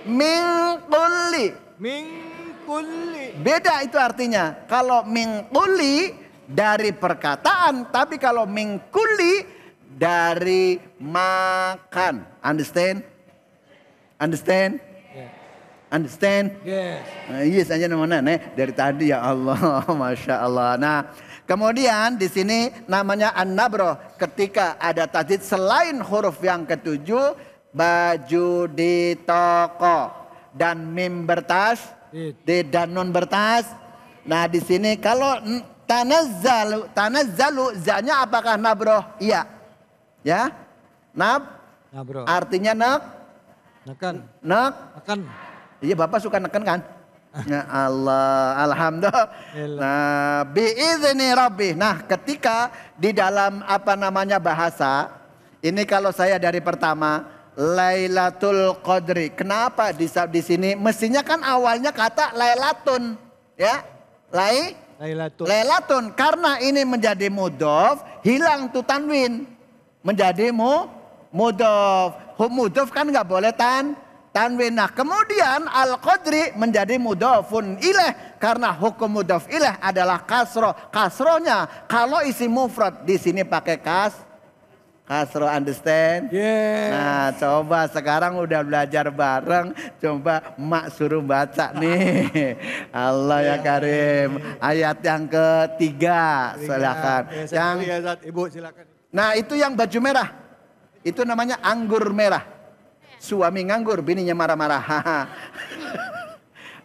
Beda itu artinya. Kalau min kulli dari perkataan, tapi kalau min kulli dari makan. Understand? Yes. Yes aja namanya dari tadi ya Allah, masya Allah. Nah, kemudian di sini namanya an-nabroh ketika ada tajdid selain huruf yang ketujuh, baju di toko dan mim bertas, dan nun bertas. Nah di sini kalau tanazzalu zanya apakah nabroh? Iya, ya. Nabroh. Artinya Neken. Iya Bapak suka neken kan? Ya Allah, alhamdulillah. Nah, biizni Rabbi. Nah, ketika di dalam bahasa, ini kalau saya dari pertama Lailatul Qadri. Kenapa di sini? Mestinya kan awalnya kata Lailatun, ya? Lailatun. Karena ini menjadi mudhof, hilang tuh tanwin. Menjadi mudhof. Mudhof kan nggak boleh tanwin. Nah kemudian al-qadri menjadi mudhofun ilaih karena hukum mudhof ilaih adalah kasroh. Kasrohnya kalau isi mufrad di sini pakai kasroh, understand? Yeah. Nah coba sekarang udah belajar bareng, coba mak suruh baca nih. Allah ya Karim. Ayat yang ketiga, silakan. Ibu silakan. Nah itu yang baju merah, itu namanya anggur merah. Suami nganggur, bininya marah-marah.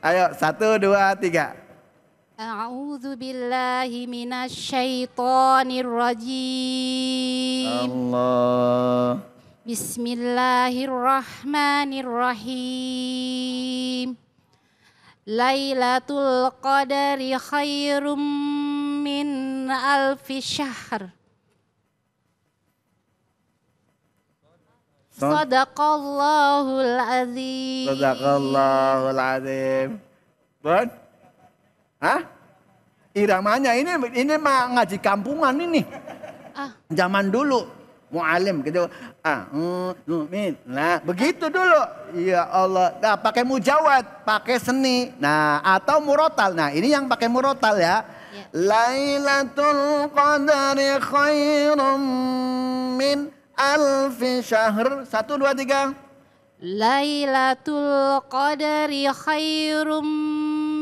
Ayo 1, 2, 3. A'udzu billahi minasyaitonir rajim. Allah. Bismillahirrahmanirrahim. Lailatul qadri khairum min alfi syahr. Sadaqallahul azim. Sadaqallahul azim. Bon? Hah? Iramanya ini mah ngaji kampungan ini. Zaman dulu mualim gitu. Nah, begitu dulu. Ya Allah. Nah, pakai mujawad, pakai seni. Nah, atau murotal. Nah, ini yang pakai murotal ya. Lailatul qadri khairum min alfi syahr. 1, 2, 3. Lailatul qadri khairum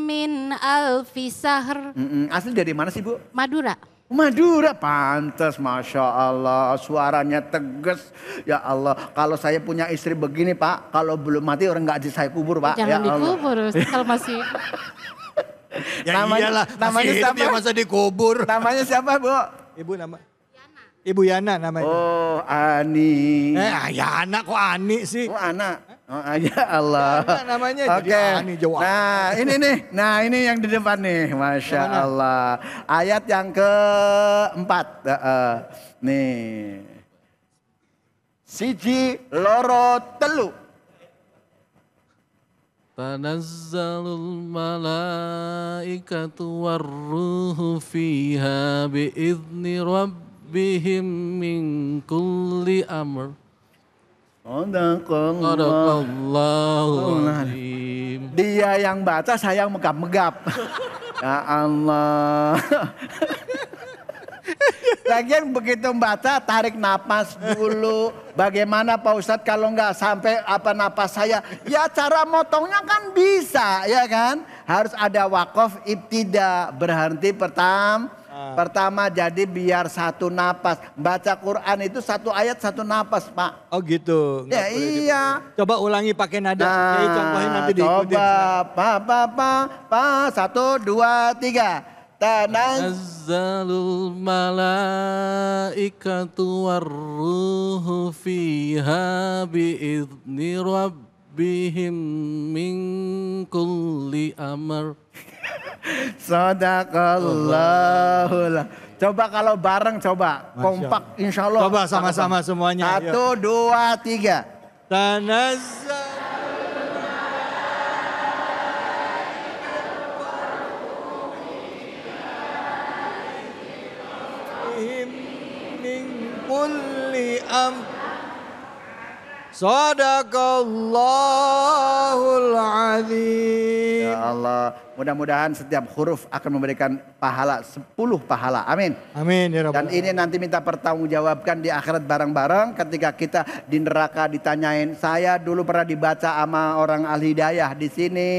min alfi syahr. Asli dari mana sih Bu? Madura. Madura, pantas, masya Allah, suaranya tegas. Ya Allah, kalau saya punya istri begini Pak, kalau belum mati orang nggak saya kubur Pak. Jangan ya dikubur, kalau masih. Ya namanya siapa? Masa dikubur. Namanya siapa Bu? Ibu Yana namanya. Oh, Ani. Yana kok Ani sih? Oh, anak. Oh, ya Allah. Yana namanya jadi Ani Jawa. Nah, ini nih. Nah, ini yang di depan nih. Masya Allah. Ayat yang keempat. Nih. Siji loro telu. Tanazzalul malaikatu warruhu fiha biizni rabbihim min kulli amr. Sadaqallahul azim. Dia yang baca, saya yang megap-megap. Ya Allah. Lagian begitu membaca tarik napas dulu. Bagaimana Pak Ustadz kalau nggak sampai napas saya? Ya cara motongnya kan bisa ya kan. Harus ada wakaf ibtida, berhenti pertama jadi biar satu napas. Baca Quran itu satu ayat satu napas Pak. Oh gitu. Ya iya. Coba ulangi pakai nada. Nah, contohin nanti diikutin. Coba pa 1, 2, 3. Tanazzalul malaikatu warruhu fiha biizni rabbihim min kulli amr. Sadaqallahul. Coba kalau bareng coba. Kompak insya Allah. Coba sama-sama semuanya. 1, 2, 3. Tanazzal. kulli Sadaqallahul azim. Ya Allah, mudah-mudahan setiap huruf akan memberikan pahala 10 pahala. Amin. Amin ya Rabbal. Dan ini nanti minta pertanggungjawabkan di akhirat bareng-bareng ketika kita di neraka ditanyain, saya dulu pernah dibaca sama orang Al-Hidayah di sini,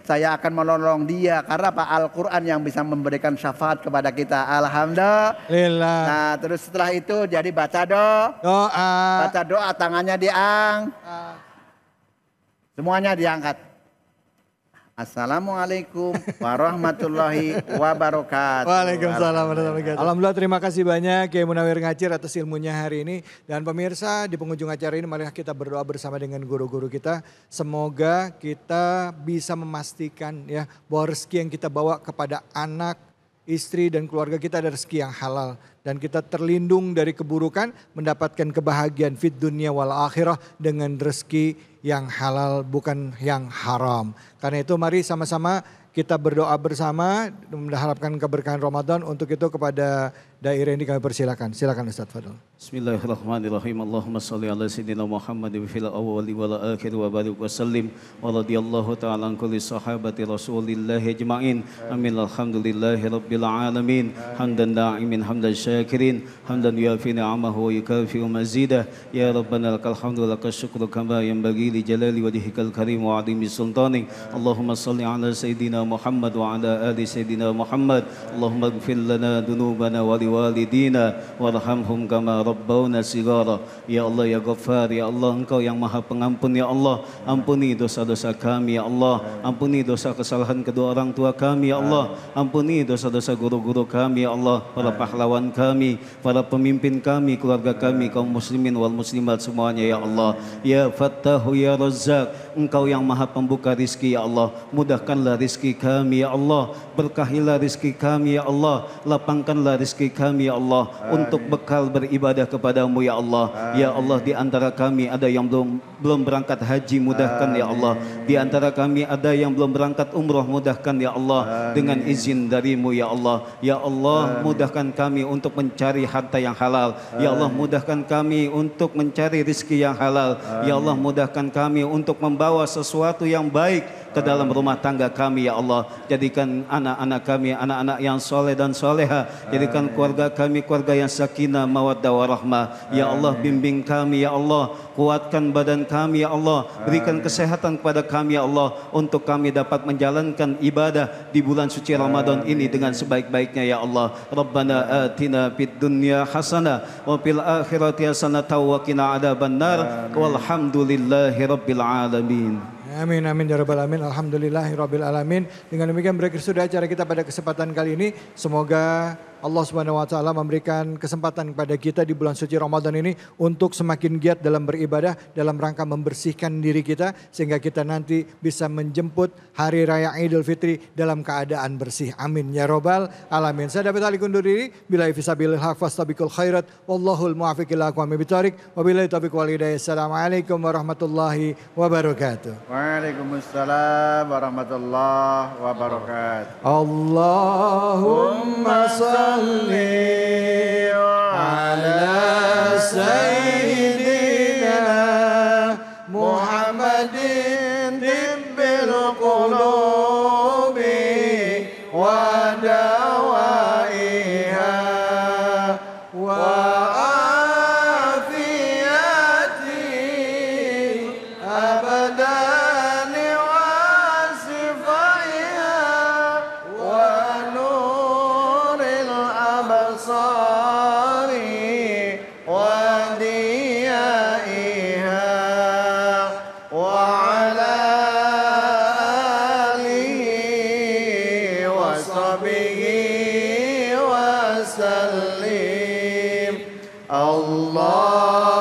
saya akan menolong dia karena Pak Al-Qur'an yang bisa memberikan syafaat kepada kita. Alhamdulillah. Nah, terus setelah itu jadi baca doa. Baca doa, tangannya semuanya diangkat. Assalamualaikum warahmatullahi wabarakatuh. Waalaikumsalam warahmatullahi wabarakatuh. Alhamdulillah, terima kasih banyak Kiai Munawir Ngacir atas ilmunya hari ini. Dan pemirsa, di penghujung acara ini mari kita berdoa bersama dengan guru-guru kita. Semoga kita bisa memastikan ya bahwa rezeki yang kita bawa kepada anak, istri dan keluarga kita ada rezeki yang halal. Dan kita terlindung dari keburukan, mendapatkan kebahagiaan fid dunia wal akhirah dengan rezeki yang halal bukan yang haram. Karena itu mari sama-sama kita berdoa bersama mengharapkan keberkahan Ramadan. Untuk itu kepada daerah ini kami persilakan. Silakan Ustaz Fadl. Bismillahirrahmanirrahim. Allahumma salli ala sayyidina Muhammad fil awwali wal akhir wa barik wa sallim wa radhiyallahu ta'ala an kulli sahabati Rasulillah ajma'in. Amin. Alhamdulillahi rabbil alamin. Hamdan da'imin hamdan syakirin, hamdan yuafi ni'amahu wa yukafi mazidah. Ya Rabbana lakal hamdu wa lakal syukru kama yanbaghi li jalali wajhikal karim wa 'azimi sultanik. Allahumma salli ala sayyidina Muhammad wa ala ali sayyidina Muhammad. Allahumma ighfir lana dhunubana wa liwalidina warhamhum kama rabbawna sigara. Ya Allah ya Ghaffar, ya Allah Engkau yang Maha Pengampun ya Allah. Ampuni dosa-dosa kami ya Allah. Ampuni dosa kesalahan kedua orang tua kami ya Allah. Ampuni dosa-dosa guru-guru kami ya Allah. Para pahlawan kami, para pemimpin kami, keluarga kami, kaum muslimin wal muslimat semuanya ya Allah. Ya Fattahu ya Razzaq, Engkau yang Maha Pembuka rizki ya Allah. Mudahkanlah rizki kami ya Allah. Berkahilah rizki kami ya Allah. Lapangkanlah rizki kami ya Allah. Untuk bekal beribadah kepadamu ya Allah. Ya Allah, di antara kami ada yang belum berangkat haji, mudahkan ya Allah. Di antara kami ada yang belum berangkat umroh, mudahkan ya Allah. Dengan izin darimu ya Allah. Ya Allah, mudahkan kami untuk mencari harta yang halal. Ya Allah, mudahkan kami untuk mencari rizki yang halal. Ya Allah, mudahkan kami untuk membawa sesuatu yang baik ke dalam rumah tangga kami ya Allah. Jadikan anak-anak kami anak-anak yang soleh dan soleha. Jadikan keluarga kami keluarga yang sakinah mawaddah warahmah. Ya Allah, bimbing kami ya Allah. Kuatkan badan kami ya Allah. Berikan kesehatan kepada kami ya Allah. Untuk kami dapat menjalankan ibadah di bulan suci Ramadan ini dengan sebaik-baiknya ya Allah. Rabbana atina fid dunya hasanah wa fil akhirati hasanah wa qina adzabannar. Walhamdulillahi rabbil alamin. Amin amin ya rabbal alamin. Alhamdulillahi rabbil alamin. Dengan demikian berakhir sudah acara kita pada kesempatan kali ini. Semoga Allah Subhanahu wa taala memberikan kesempatan kepada kita di bulan suci Ramadan ini untuk semakin giat dalam beribadah dalam rangka membersihkan diri kita sehingga kita nanti bisa menjemput hari raya Idul Fitri dalam keadaan bersih. Amin ya rabbal alamin. Saya David Ali undur diri. Billahi fisabilil haq fastabiqul khairat wallahul muwaffiq ila aqwamit thoriq. Wabillahi taufiq wal hidayah. Assalamualaikum warahmatullahi wabarakatuh. Waalaikumsalam warahmatullahi wabarakatuh. Allahumma salli ala sayyidina Muhammadin tibbil qulubi wa dawaiha وديائها وعلى آله وصحبه وسلم. الله